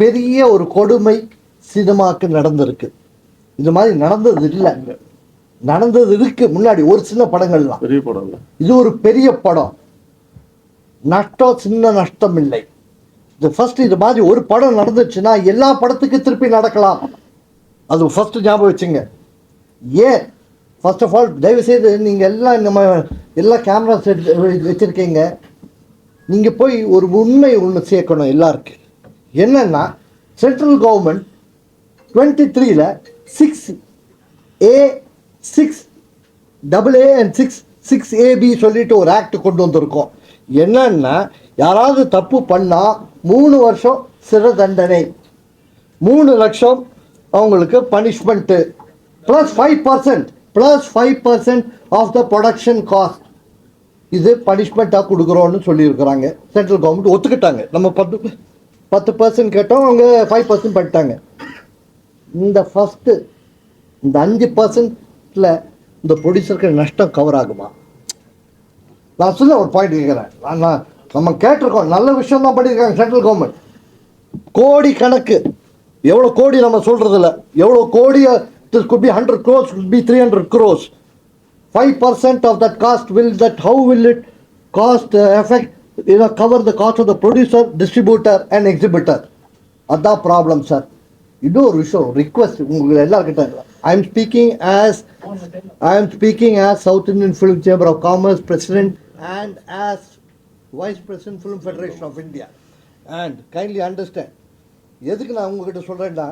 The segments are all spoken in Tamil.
பெரிய ஒரு கொடுமை சினிமாவுக்கு நடந்திருக்கு. இது மாதிரி நடந்தது இல்லை, நடந்தது இருக்கு முன்னாடி ஒரு சின்ன படங்கள்லாம். பெரிய படம் இல்லை, இது ஒரு பெரிய படம். நஷ்டம் சின்ன நஷ்டம் இல்லை. இது ஃபர்ஸ்ட் இது மாதிரி ஒரு படம் நடந்துச்சுன்னா எல்லா படத்துக்கும் திருப்பி நடக்கலாம். அது ஃபர்ஸ்ட் ஞாபகம் வச்சுங்க. ஏன் ஃபர்ஸ்ட் ஆஃப் ஆல் தயவுசெய்து நீங்கள் எல்லாம் நம்ம எல்லா கேமராஸ் வச்சுருக்கீங்க. நீங்கள் போய் ஒரு உண்மை ஒன்று சேர்க்கணும் எல்லாருக்கும். என்னன்னா central government 23ல் 6A 6AA and 6AB சொல்லிட்டு ஒரு ஆக்ட் கொண்டு வந்திருக்கோம். என்னன்னா யாராவது தப்பு பண்ணால் 3 வருஷம் சிறை தண்டனை, 3 லட்சம் அவங்களுக்கு punishment, +5% of the production cost. இது பனிஷ்மெண்ட்டாக கொடுக்குறோன்னு சொல்லியிருக்கிறாங்க. சென்ட்ரல் கவர்மெண்ட் ஒத்துக்கிட்டாங்க. நம்ம 10% கேட்டோம், அவங்க 5% பண்ணிட்டாங்க. இந்த ஃபஸ்ட்டு இந்த 5%ல் இந்த ப்ரொடியூசருக்கு நஷ்டம் கவர் ஆகுமா? நான் சொல்ல ஒரு பாயிண்ட் கேட்குறேன். நம்ம கேட்டிருக்கோம், நல்ல விஷயம் தான் பண்ணியிருக்காங்க சென்ட்ரல் கவர்மெண்ட். கோடி கணக்கு, எவ்வளோ கோடி நம்ம சொல்கிறதில்ல, எவ்வளோ கோடி, this could be 100 crores, could be 300 crores. 5% of that cost how will it cost affect, cover the cost of the producer, distributor and exhibitor? அதான் ப்ராப்ளம் சார். இன்னொரு விஷயம் ரிக்வெஸ்ட் உங்களுக்கு எல்லாருக்கிட்ட. I am speaking as South Indian Film Chamber of Commerce President and as Vice President Film Federation of India, and kindly understand. எதுக்கு நான் உங்ககிட்ட சொல்கிறேன்னா,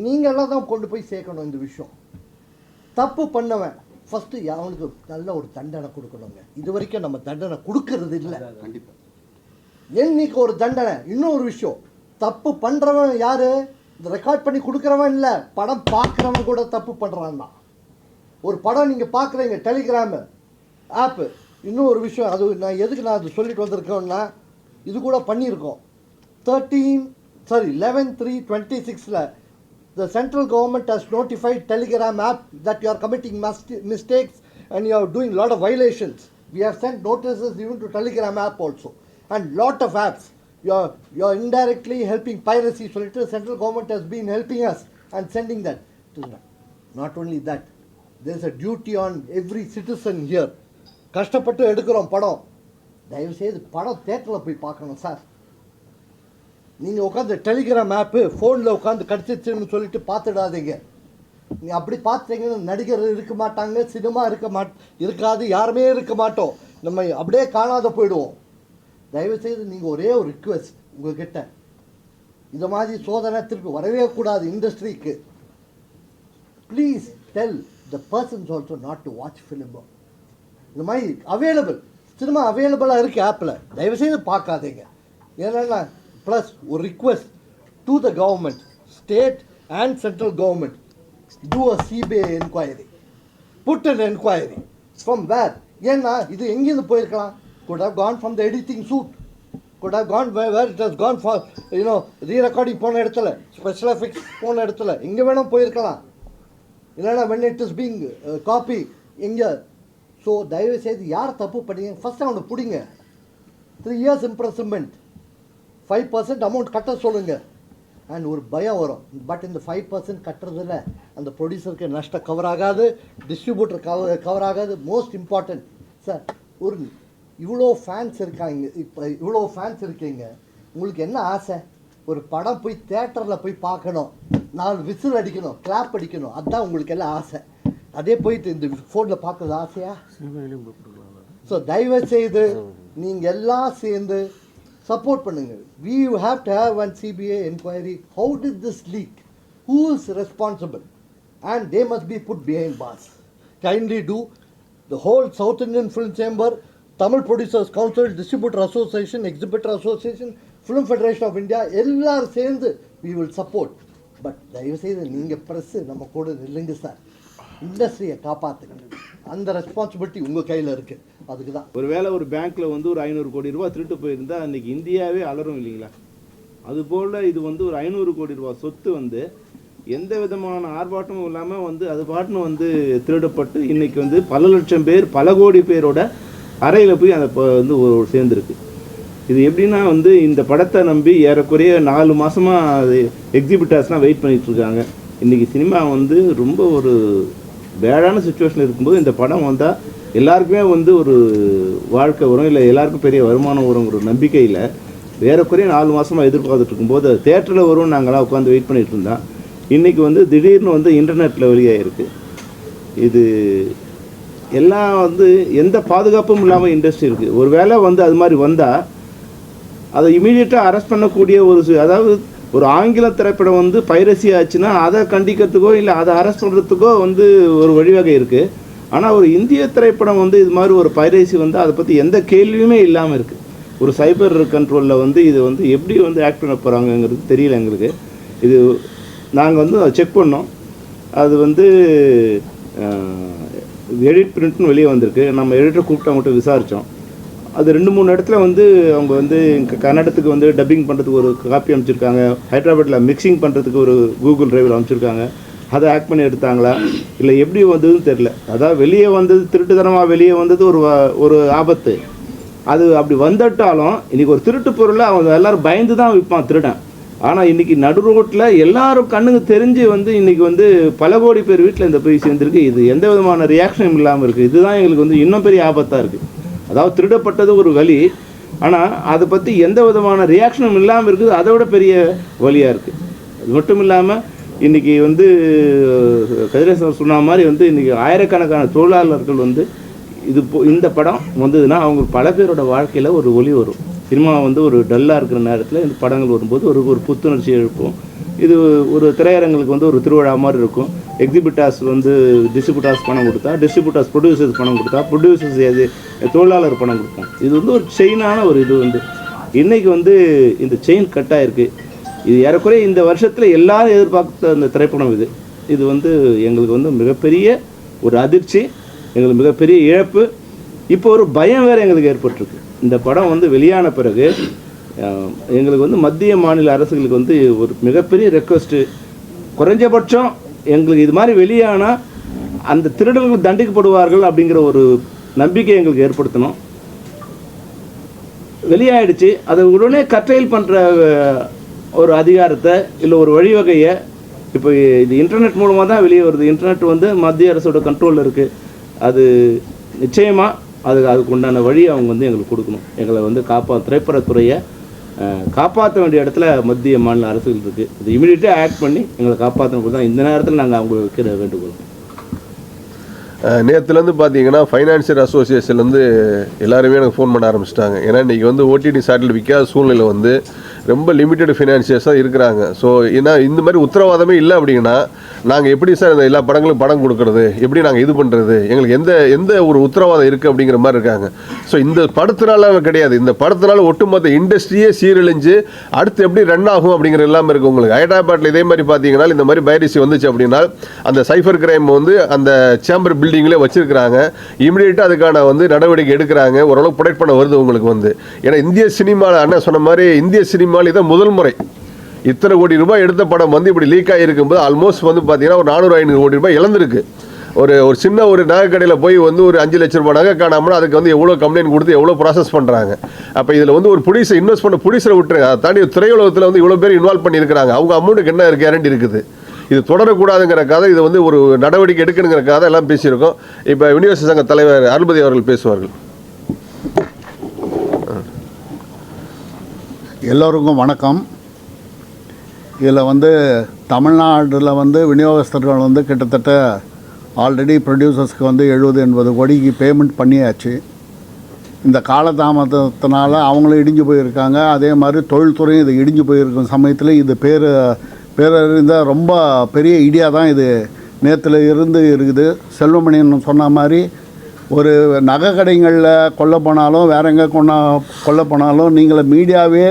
நீங்கள் எல்லாம் தான் கொண்டு போய் சேர்க்கணும் இந்த விஷயம். தப்பு பண்ணவன் ஃபஸ்ட்டு அவனுக்கு நல்ல ஒரு தண்டனை கொடுக்கணுங்க. இது வரைக்கும் நம்ம தண்டனை கொடுக்கறது இல்லை. கண்டிப்பாக என்னைக்கு ஒரு தண்டனை. இன்னொரு விஷயம், தப்பு பண்ணுறவன் யார்? இந்த ரெக்கார்ட் பண்ணி கொடுக்குறவன் இல்லை, படம் பார்க்குறவன் கூட தப்பு பண்ணுறான் தான். ஒரு படம் நீங்கள் பார்க்குறீங்க, டெலிகிராமு ஆப்பு. இன்னும் ஒரு விஷயம், அது நான் எதுக்கு நான் அது சொல்லிட்டு வந்திருக்கேன்னா, இது கூட பண்ணியிருக்கோம். 11/3/26ல் the central government has notified Telegram app that you are committing mistakes and you are doing lot of violations. We have sent notices even to Telegram app also, and lot of apps. You are indirectly helping piracy. So the central government has been helping us and sending that. Not only that, there is a duty on every citizen here. கஷ்டப்பட்டு எடுக்கிறோம் படம், தயவுசெய்து படம் தேட்டரில் போய் பார்க்கணும் சார். நீங்கள் உட்காந்து டெலிகிராம் ஆப்பு ஃபோனில் உட்காந்து கிடச்சிச்சுன்னு சொல்லிட்டு பார்த்துடாதீங்க. நீ அப்படி பார்த்தீங்கன்னா நடிகர் இருக்க மாட்டாங்க, சினிமா இருக்காது, யாருமே இருக்க மாட்டோம். நம்ம அப்படியே காணாத போயிடுவோம். தயவுசெய்து நீங்கள் ஒரே ஒரு ரிக்வெஸ்ட் உங்ககிட்ட, இந்த மாதிரி சோதனை திருப்பி வரவே கூடாது இண்டஸ்ட்ரிக்கு. Please tell the persons also not to watch film. இந்த மாதிரி சினிமா அவைலபிளாக இருக்குது ஆப்பில், தயவுசெய்து பார்க்காதீங்க. ஏன்னா ப்ளஸ் ஒரு request to the government, state and central government, do a CBI enquiry, put an enquiry from where. ஏன்னா இது எங்கேருந்து போயிருக்கலாம்? could have gone from the editing suit, could have gone where it has gone for re-recording போன இடத்துல, special effects போன இடத்துல, எங்கே வேணும் போயிருக்கலாம். இல்லைன்னா when it is being copy எங்கே. ஸோ தயவுசெய்து யார் தப்பு பண்ணீங்க ஃபஸ்ட்டு அவனை பிடிங்க. 3 years imprisonment, 5% அமௌண்ட் கட்ட சொல்லுங்கள். அண்ட் ஒரு பயம் வரும். பட் இந்த 5% கட்டுறதில்ல அந்த ப்ரொடியூசருக்கு நஷ்டம் கவர் ஆகாது, டிஸ்ட்ரிபியூட்டர் கவர் ஆகாது. மோஸ்ட் இம்பார்ட்டன்ட் சார், ஒரு இவ்வளோ ஃபேன்ஸ் இருக்காங்க, இப்போ இவ்வளோ ஃபேன்ஸ் இருக்கீங்க, உங்களுக்கு என்ன ஆசை? ஒரு படம் போய் தேட்டரில் போய் பார்க்கணும், 4 விசில் அடிக்கணும், கிளாப் அடிக்கணும், அதுதான் உங்களுக்கு எல்லாம் ஆசை. அதே போயிட்டு இந்த ஃபோனில் பார்க்குறது ஆசையா? ஸோ தயவுசெய்து நீங்கள் எல்லாம் சேர்ந்து சப்போர்ட் பண்ணுங்க. We have to have one CBI inquiry. How did this leak? Who is responsible? And they must be put behind bars. Kindly do. The whole South Indian Film Chamber, Tamil Producers Council, Distributor Association, Exhibitor Association, Film Federation of India, எல்லாரும் சேர்ந்து we will support. பட் தயவுசெய்து நீங்கள் ப்ரெஸ்ஸு நம்ம கூட இல்லைங்க சார். இண்டஸ்ட்ரியை காப்பாற்றுங்க. அந்த ரெஸ்பான்சிபிலிட்டி உங்கள் கையில் இருக்குது. அதுக்கு தான் ஒருவேளை ஒரு பேங்க்கில் ஒரு 500 கோடி ரூபா திருட்டு போயிருந்தால் அன்றைக்கி இந்தியாவே அலரும் இல்லைங்களா? அதுபோல் இது ஒரு 500 கோடி ரூபா சொத்து எந்த விதமான ஆர்ப்பாட்டமும் இல்லாமல் அது பாட்டுன்னு திருடப்பட்டு இன்றைக்கி பல லட்சம் பேர், பல கோடி பேரோட அறையில் போய் அதை சேர்ந்துருக்கு. இது எப்படின்னா வந்து இந்த படத்தை நம்பி ஏறக்குறைய 4 மாதமாக அது எக்ஸிபிட்டர்ஸ்லாம் வெயிட் பண்ணிகிட்ருக்காங்க. இன்றைக்கி சினிமா வந்து ரொம்ப ஒரு பேடான சுச்சுவேஷனில் இருக்கும்போது இந்த படம் வந்தால் எல்லாருக்குமே வந்து ஒரு வாழ்க்கை வரும், இல்லை எல்லாருக்கும் பெரிய வருமானம் வருங்கிற ஒரு நம்பிக்கையில் ஏறக்குறைய 4 மாதமாக எதிர்பார்த்துட்டு இருக்கும்போது அது தேட்டரில் வரும்னு நாங்களாம் உட்காந்து வெயிட் பண்ணிகிட்டு இருந்தோம். இன்றைக்கி வந்து திடீர்னு வந்து இன்டர்நெட்டில் வெளியாகிருக்கு. இது எல்லாம் வந்து எந்த பாதுகாப்பும் இல்லாமல் இண்டஸ்ட்ரி இருக்குது. ஒரு வேளை வந்து அது மாதிரி வந்தால் அதை இமீடியட்டாக அரெஸ்ட் பண்ணக்கூடிய அதாவது ஒரு ஆங்கில திரைப்படம் வந்து பைரசி ஆச்சுன்னா அதை கண்டிக்கிறதுக்கோ இல்லை அதை அரெஸ்ட் பண்ணுறதுக்கோ வந்து ஒரு வழிவகை இருக்குது. ஆனால் ஒரு இந்திய திரைப்படம் வந்து இது மாதிரி ஒரு பைரசி வந்து அதை பற்றி எந்த கேள்வியுமே இல்லாமல் இருக்குது. ஒரு சைபர் கண்ட்ரோலில் வந்து இது வந்து எப்படி வந்து ஆக்ட் பண்ண போகிறாங்கங்கிறது தெரியல எங்களுக்கு. இது நாங்கள் வந்து அதை செக் பண்ணோம். அது வந்து எடிட் பிரிண்ட்னு வெளியே வந்திருக்கு. நம்ம எடிட்டரை கூப்பிட்டு அவங்கள்ட்ட விசாரித்தோம். அது 2-3 இடத்துல வந்து அவங்க வந்து கன்னடத்துக்கு வந்து டப்பிங் பண்ணுறதுக்கு ஒரு காப்பி அமைச்சிருக்காங்க, ஹைதராபாத்தில் மிக்சிங் பண்ணுறதுக்கு ஒரு கூகுள் டிரைவில் அமைச்சிருக்காங்க. அதை ஆக்ட் பண்ணி எடுத்தாங்களா இல்லை எப்படி வந்ததுன்னு தெரில. அதாவது வெளியே வந்தது திருட்டுத்தனமாக வெளியே வந்தது ஒரு ஆபத்து. அது அப்படி வந்துட்டாலும் இன்றைக்கி ஒரு திருட்டு பொருளை அவங்க எல்லோரும் பயந்து தான் விற்பான் திருடன். ஆனால் இன்றைக்கி நடு ரோட்டில் எல்லாரும் கண்ணுக்கு தெரிஞ்சு வந்து இன்றைக்கி வந்து பல கோடி பேர் வீட்டில் இந்த போய் சேர்ந்துருக்கு. இது எந்த விதமான ரியாக்ஷனும் இல்லாமல் இருக்குது. இதுதான் எங்களுக்கு வந்து இன்னும் பெரிய ஆபத்தாக இருக்குது. அதாவது திருடப்பட்டது ஒரு வலி, ஆனால் அதை பற்றி எந்த விதமான ரியாக்ஷனும் இல்லாமல் இருக்குது. அதை விட பெரிய வலியாக இருக்குது. அது மட்டும் இல்லாமல் இன்றைக்கி வந்து கதிரேசன் சொன்ன மாதிரி வந்து இன்றைக்கி ஆயிரக்கணக்கான தொழிலாளர்கள் வந்து இந்த படம் வந்ததுன்னா அவங்க பல பேரோட வாழ்க்கையில் ஒரு ஒளி வரும். சினிமா வந்து ஒரு டல்லாக இருக்கிற நேரத்தில் இந்த படங்கள் வரும்போது ஒரு புத்துணர்ச்சி எழுப்பும். இது ஒரு திரையரங்களுக்கு வந்து ஒரு திருவிழா மாதிரி இருக்கும். எக்ஸிபிட்டர்ஸ் வந்து டிஸ்ட்ரிபியூட்டர்ஸ் பணம் கொடுத்தா, டிஸ்ட்ரிபியூட்டர்ஸ் ப்ரொடியூசர்ஸ் பணம் கொடுத்தா, ப்ரொடியூசர்ஸ் தொழிலாளர் பணம் கொடுப்பாங்க. இது வந்து ஒரு செயினான ஒரு இது வந்து இன்றைக்கி வந்து இந்த செயின் கட் ஆகிருக்கு. இது ஏறக்குறைய இந்த வருஷத்தில் எல்லாரும் எதிர்பார்த்த அந்த திரைப்படம் இது வந்து எங்களுக்கு வந்து மிகப்பெரிய ஒரு அதிர்ச்சி, எங்களுக்கு மிகப்பெரிய இழப்பு. இப்போ ஒரு பயம் வேறு எங்களுக்கு ஏற்பட்டிருக்கு. இந்த படம் வந்து வெளியான பிறகு எங்களுக்கு வந்து மத்திய மாநில அரசுகளுக்கு வந்து ஒரு மிகப்பெரிய ரெக்வஸ்ட்டு, குறைஞ்சபட்சம் எங்களுக்கு இது மாதிரி வெளியானால் அந்த திருடர்கள் தண்டிக்கப்படுவார்கள் அப்படிங்கிற ஒரு நம்பிக்கை எங்களுக்கு ஏற்படுத்தணும். வெளியாயிடுச்சு, அதை உடனே கட்டையில் பண்ணுற ஒரு அதிகாரத்தை இல்லை ஒரு வழிவகையை இப்போ இது இன்டர்நெட் மூலமாக தான் வெளியே வருது. இன்டர்நெட் வந்து மத்திய அரசோட கண்ட்ரோலில் இருக்குது. அது நிச்சயமாக அதுக்கு உண்டான வழி அவங்க வந்து எங்களுக்கு கொடுக்கணும். எங்களை வந்து திரைப்படத்துறையை காப்பாற்ற வேண்டிய இடத்துல மத்திய மாநில அரசுகள் இருக்குது. இது இமீடியட்டாக ஆக்ட் பண்ணி எங்களை காப்பாற்றணும் தான் இந்த நேரத்தில் நாங்கள் அவங்க வைக்கிற வேண்டுகோள். நேற்றுலேருந்து பார்த்தீங்கன்னா ஃபைனான்சியர் அசோசியேஷன்லேருந்து எல்லாருமே எனக்கு ஃபோன் பண்ண ஆரம்பிச்சிட்டாங்க. ஏன்னா இன்றைக்கி வந்து ஓடிடி சாட்டில் விற்காத சூழ்நிலை வந்து ரொம்ப லிமிட்டட் ஃபினான்சியர்ஸாக இருக்கிறாங்க. ஸோ ஏன்னா இந்த மாதிரி உத்தரவாதமே இல்லை அப்படின்னா நாங்கள் எப்படி சார் இந்த எல்லா படங்களும் படம் கொடுக்குறது, எப்படி நாங்கள் இது பண்ணுறது, எங்களுக்கு எந்த ஒரு உத்தரவாதம் இருக்குது அப்படிங்கிற மாதிரி இருக்காங்க. ஸோ இந்த படத்தினால கிடையாது, இந்த படத்தினால ஒட்டுமொத்த இண்டஸ்ட்ரியே சீரழிஞ்சு அடுத்து எப்படி ரன் ஆகும் அப்படிங்கிற எல்லாமே இருக்குது. உங்களுக்கு ஹைதராபாத்தில் இதே மாதிரி பார்த்தீங்கன்னா இந்த மாதிரி பைரசி வந்துச்சு அப்படின்னா அந்த சைஃபர் கிரைம் வந்து அந்த சேம்பர் பில்டிங்லேயே வச்சிருக்கிறாங்க. இமீடியட்டாக அதுக்கான வந்து நடவடிக்கை எடுக்கிறாங்க. ஓரளவு ப்ரொடெக்ட் பண்ண வருது உங்களுக்கு வந்து. ஏன்னா இந்திய சினிமாவில் அண்ணன் சொன்ன மாதிரி இந்திய சினிமாவில் இதான் முதல் முறை இத்தனை கோடி ரூபாய் எடுத்த படம் வந்து இப்படி லீக் ஆகிருக்கும்போது ஆல்மோஸ்ட் வந்து பார்த்தீங்கன்னா ஒரு 400-500 கோடி ரூபாய் இழந்திருக்கு. ஒரு சின்ன ஒரு நகை கடையில் போய் வந்து ஒரு 5 லட்ச ரூபாய் நகை காணாமல் அதுக்கு வந்து எவ்வளோ கம்ப்ளைண்ட் கொடுத்து எவ்வளோ ப்ராசஸ் பண்ணுறாங்க. அப்போ இதில் வந்து ஒரு ப்ரொடியூசர் இன்வெஸ்ட் பண்ண ப்ரொடியூசரை விட்டுருங்க, அதை தாண்டி திரையுலகத்தில் வந்து இவ்வளோ பேர் இன்வால்வ் பண்ணியிருக்கிறாங்க. அவங்க அமௌண்ட்டுக்கு என்ன கேரண்டி இருக்குது? இது தொடரக்கூடாதுங்கிறக்காக இது வந்து ஒரு நடவடிக்கை எடுக்கணுங்கிறக்காக எல்லாம் பேசியிருக்கோம். இப்போ யூனிவர்சிட்டி சங்க தலைவர் அருள்பதி அவர்கள் பேசுவார்கள். எல்லோருக்கும் வணக்கம். இதில் வந்து தமிழ்நாட்டில் வந்து விநியோகஸ்தர்கள் வந்து கிட்டத்தட்ட ஆல்ரெடி ப்ரொடியூசர்ஸ்க்கு வந்து 70-80 கோடிக்கு பேமெண்ட் பண்ணியாச்சு. இந்த காலதாமதத்தினால அவங்களும் இடிஞ்சு போயிருக்காங்க. அதே மாதிரி தொழில்துறையும் இது இடிஞ்சு போயிருக்கும் சமயத்தில் இது பேரறிந்த ரொம்ப பெரிய ஐடியா தான் இது நேற்றுல இருந்து இருக்குது. செல்வமணியன் சொன்ன மாதிரி ஒரு நகை கடைகளில் கொல்ல போனாலும் வேற எங்கே கொல்ல போனாலும் நீங்கள மீடியாவே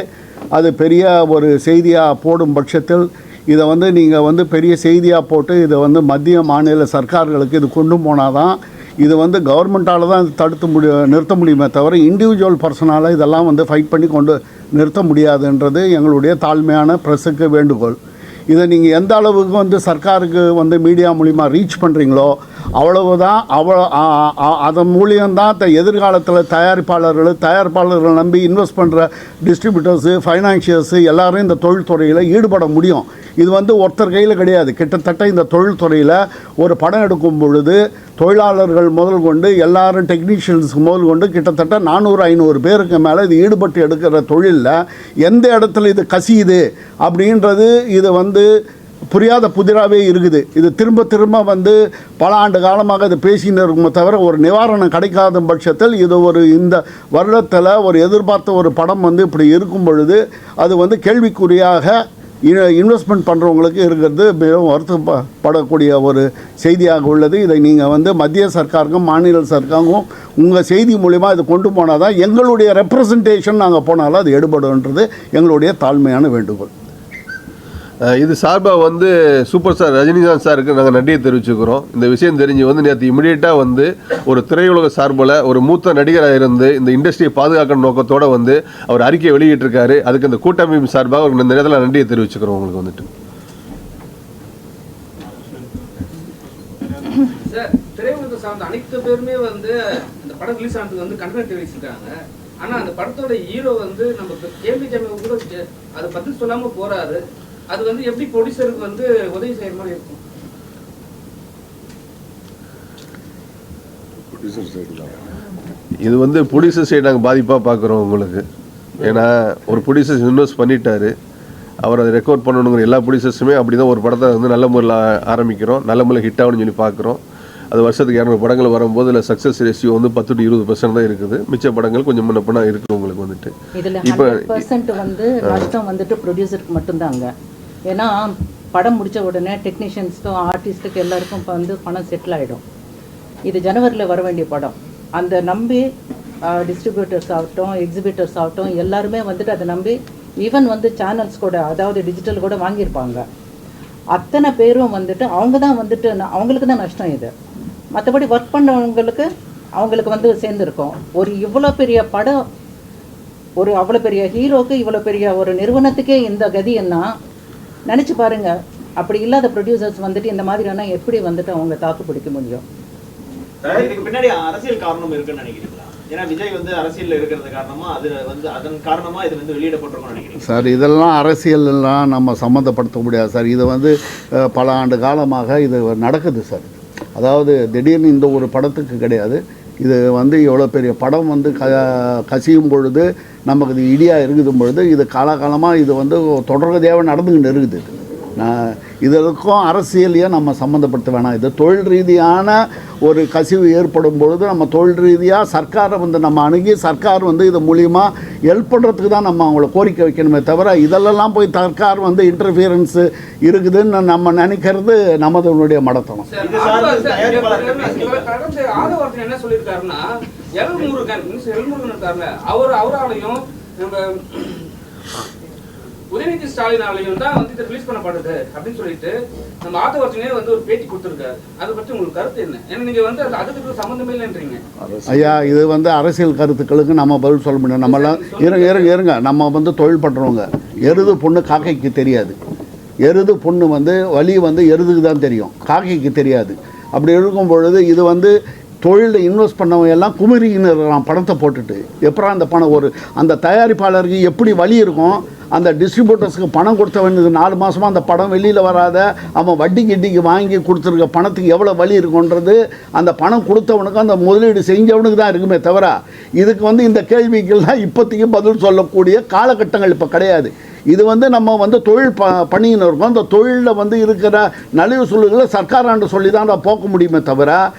அது பெரிய ஒரு செய்தியாக போடும் பட்சத்தில் இதை வந்து நீங்கள் வந்து பெரிய செய்தியாக போட்டு இதை வந்து மத்திய மாநில சர்க்கார்களுக்கு இது கொண்டு போனால் தான் இது வந்து கவர்மெண்ட்டால் தான் நிறுத்த முடியுமே தவிர இண்டிவிஜுவல் பர்சனால் இதெல்லாம் வந்து ஃபைட் பண்ணி நிறுத்த முடியாதுன்றது எங்களுடைய தாழ்மையான ப்ரெஸ்ஸுக்கு வேண்டுகோள். இதை நீங்கள் எந்த அளவுக்கு வந்து சர்க்காருக்கு வந்து மீடியா மூலிமா ரீச் பண்ணுறீங்களோ அவ்வளவுதான். அதன் மூலியம்தான் எதிர்காலத்தில் தயாரிப்பாளர்கள் நம்பி இன்வெஸ்ட் பண்ணுற டிஸ்ட்ரிபியூட்டர்ஸு, ஃபைனான்சியர்ஸு எல்லாரும் இந்த தொழில்துறையில் ஈடுபட முடியும். இது வந்து ஒருத்தர் கையில் கிடையாது. கிட்டத்தட்ட இந்த தொழில்துறையில் ஒரு படம் எடுக்கும் பொழுது தொழிலாளர்கள் முதல் கொண்டு எல்லாரும் டெக்னீஷியன்ஸ் முதல் கொண்டு கிட்டத்தட்ட 400-500 பேருக்கு மேலே இது ஈடுபட்டு எடுக்கிற தொழிலில் எந்த இடத்துல இது கசியுது அப்படின்றது இது வந்து புரியாத புதிராகவே இருக்குது. இது திரும்ப வந்து பல ஆண்டு காலமாக இது பேசின்னு இருக்குமே தவிர ஒரு நிவாரணம் கிடைக்காத பட்சத்தில் இது ஒரு இந்த வருடத்தில் ஒரு எதிர்பார்த்த ஒரு படம் வந்து இப்படி இருக்கும் பொழுது அது வந்து கேள்விக்குறியாக இன்வெஸ்ட்மெண்ட் பண்ணுறவங்களுக்கு இருக்கிறது மிகவும் வருத்தப்படக்கூடிய ஒரு செய்தியாக உள்ளது. இதை நீங்கள் வந்து மத்திய சர்க்காருக்கும் மாநில சர்க்காருக்கும் உங்கள் செய்தி மூலிமா இது கொண்டு போனால் தான் எங்களுடைய ரெப்ரசன்டேஷன் நாங்கள் போனாலும் அது எடுபடுன்றது எங்களுடைய தாழ்மையான வேண்டுகோள். இது சார்பாக வந்து சூப்பர் ஸ்டார் ரஜினிகாந்த் சாருக்கு நாங்கள் நன்றியை தெரிவிச்சுக்கிறோம். இந்த விஷயம் தெரிஞ்சு வந்து நேற்று இமிடியேட்டாக வந்து ஒரு திரையுலக சார்பில் ஒரு மூத்த நடிகராக இருந்து இந்த இண்டஸ்ட்ரியை பாதுகாக்கிற நோக்கத்தோடு வந்து அவர் அறிக்கையை வெளியிட்டிருக்காரு. அதுக்கு இந்த கூட்டமைப்பு சார்பாக அவருக்கு இந்த நேரத்தில் நன்றியை தெரிவிச்சுக்கிறோம். உங்களுக்கு வந்துட்டு சார், திரையுலகத்தை சார்ந்த அனைத்து பேருமே வந்து இந்த படம் ரிலீஸ் ஆனதுக்கு வந்து கண்டனம் தெரிவிச்சிருக்காங்க. ஆனால் அந்த படத்தோட ஹீரோ வந்து நம்ம கேள்வி ஜாமீன் கூட அதை பதில் சொல்லாமல் போகிறாரு. அது வந்து எப்படி ப்ரொடியூசருக்கு வந்து உதவி செய்யற மாதிரி இருக்கும்? இது வந்து ப்ரொடியூசர் சைடு நாங்கள் பாதிப்பாக பார்க்குறோம் உங்களுக்கு. ஏன்னா ஒரு ப்ரொடியூசர்ஸ் இன்வெஸ்ட் பண்ணிட்டாரு, அவர் அதை ரெக்கார்ட் பண்ணணுங்கிற எல்லா ப்ரொடியூசர்ஸுமே அப்படி தான் ஒரு படத்தை வந்து நல்ல முறையில் ஆரம்பிக்கிறோம், நல்ல முறையில் ஹிட் ஆகணும்னு சொல்லி பார்க்குறோம். அது வருஷத்துக்கு 200 படங்கள் வரும்போது இல்லை சக்ஸஸ் ரேஷியோ வந்து 10-20% தான் இருக்குது. மிச்ச படங்கள் கொஞ்சம் முன்ன பின்னா இருக்குது உங்களுக்கு வந்துட்டு. இதில் 100% வந்து நஷ்டம் வந்துட்டு ப்ரொடியூசருக்கு மட்டும்தாங்க. ஏன்னா படம் முடித்த உடனே டெக்னீஷியன்ஸ்க்கும் ஆர்டிஸ்ட்டுக்கு எல்லாருக்கும் இப்போ வந்து பணம் செட்டில் ஆகிடும். இது ஜனவரியில் வர வேண்டிய படம். அந்த நம்பி டிஸ்ட்ரிபியூட்டர்ஸ் ஆகட்டும், எக்ஸிபிட்டர்ஸ் ஆகட்டும், எல்லாருமே வந்துட்டு அதை நம்பி ஈவன் வந்து சேனல்ஸ் கூட, அதாவது டிஜிட்டல் கூட வாங்கியிருப்பாங்க. அத்தனை பேரும் வந்துட்டு அவங்க தான் வந்துட்டு அவங்களுக்கு தான் நஷ்டம். இது மற்றபடி ஒர்க் பண்ணவங்களுக்கு அவங்களுக்கு வந்து சேர்ந்துருக்கும். ஒரு இவ்வளோ பெரிய படம், ஒரு அவ்வளோ பெரிய ஹீரோக்கு, இவ்வளோ பெரிய ஒரு நிறுவனத்துக்கே இந்த கதின்னா நினச்சி பாருங்கள். அப்படி இல்லாத ப்ரொடியூசர்ஸ் வந்துட்டு இந்த மாதிரியான எப்படி வந்துட்டு அவங்க தாக்கு பிடிக்க முடியும்? இதுக்கு பின்னாடி அரசியல் காரணம் இருக்குன்னு நினைக்கிறீங்களா? ஏன்னா விஜய் வந்து அரசியல் இருக்கிறது காரணமா, அது வந்து அதன் காரணமா இது வந்து வெளியிடப்பட்டிருக்கும்னு நினைக்கிறீங்க சார்? இதெல்லாம் அரசியல்லாம் நம்ம சம்மந்தப்படுத்த முடியாது சார். இது வந்து பல ஆண்டு காலமாக இது நடக்குது சார். அதாவது திடீர்னு இந்த ஒரு படத்துக்கு கிடையாது. இது வந்து எவ்வளோ பெரிய படம் வந்து கசியும் பொழுது நமக்கு இது இடியாக இருக்கும் பொழுது இது காலகாலமாக இது வந்து தொடர்கதையாக நடந்துக்கிட்டு இருக்குது. இதற்கும் அரசியலையே நம்ம சம்மந்தப்படுத்த வேணாம். இது தொழில் ரீதியான ஒரு கசிவு ஏற்படும் பொழுது நம்ம தொழில் ரீதியாக சர்க்காரை வந்து நம்ம அணுகி சர்க்கார் வந்து இது மூலியமாக ஹெல்ப் பண்ணுறதுக்கு தான் நம்ம அவங்கள கோரிக்கை வைக்கணுமே தவிர இதெல்லாம் போய் சர்க்கார் வந்து இன்டர்ஃபியரன்ஸு இருக்குதுன்னு நம்ம நினைக்கிறது நமதனுடைய மடத்தனம். என்ன சொல்லியிருக்காருன்னா, எல்முருகன் இருக்காருல்ல, அவராலையும் நம்ம உதயநிதி ஸ்டாலினாலையும் தான் வந்து இதை ரிலீஸ் பண்ணப்படுது அப்படின்னு சொல்லிட்டு நம்ம ஆதவர்ஜனே வந்து ஒரு பேட்டி கொடுத்துருக்காரு. அதை பற்றி உங்களுக்கு கருத்து என்ன? ஏன்னா நீங்கள் வந்து அதுக்கு சம்மந்தமே இல்லைன்றீங்க. ஐயா, இது வந்து அரசியல் கருத்துக்களுக்கு நம்ம பதில் சொல்ல முடியும். நம்மளாம் இருங்க நம்ம வந்து தொழில் பண்ணுறவங்க. எருது பொண்ணு காக்கைக்கு தெரியாது. எருது பொண்ணு வந்து வலி வந்து எருதுக்கு தான் தெரியும், காக்கைக்கு தெரியாது. அப்படி இருக்கும் பொழுது இது வந்து தொழிலில் இன்வெஸ்ட் பண்ணவங்க எல்லாம் குமரின்னு இருக்கிறான் பணத்தை போட்டுட்டு. எப்பறம் அந்த பணம் அந்த தயாரிப்பாளருக்கு எப்படி வழி இருக்கும், அந்த டிஸ்ட்ரிபியூட்டர்ஸுக்கு பணம் கொடுத்தவனுக்கு 4 மாதமாக அந்த படம் வெளியில் வராத அவன் வட்டி கிட்டிக்கு வாங்கி கொடுத்துருக்க பணத்துக்கு எவ்வளோ வழி இருக்குன்றது அந்த பணம் கொடுத்தவனுக்கு அந்த முதலீடு செஞ்சவனுக்கு தான் இருக்குமே தவிர இதுக்கு வந்து இந்த கேள்விக்கெல்லாம் இப்போதைக்கு பதில் சொல்லக்கூடிய காலகட்டங்கள் இப்போ கிடையாது. இது வந்து நம்ம வந்து தொழில் பண்ணின்னு இருக்கோம். அந்த தொழிலில் வந்து இருக்கிற நலிவு சொல்லுகளை சர்க்காராண்டு சொல்லி தான் போக்க முடியுமே தவிர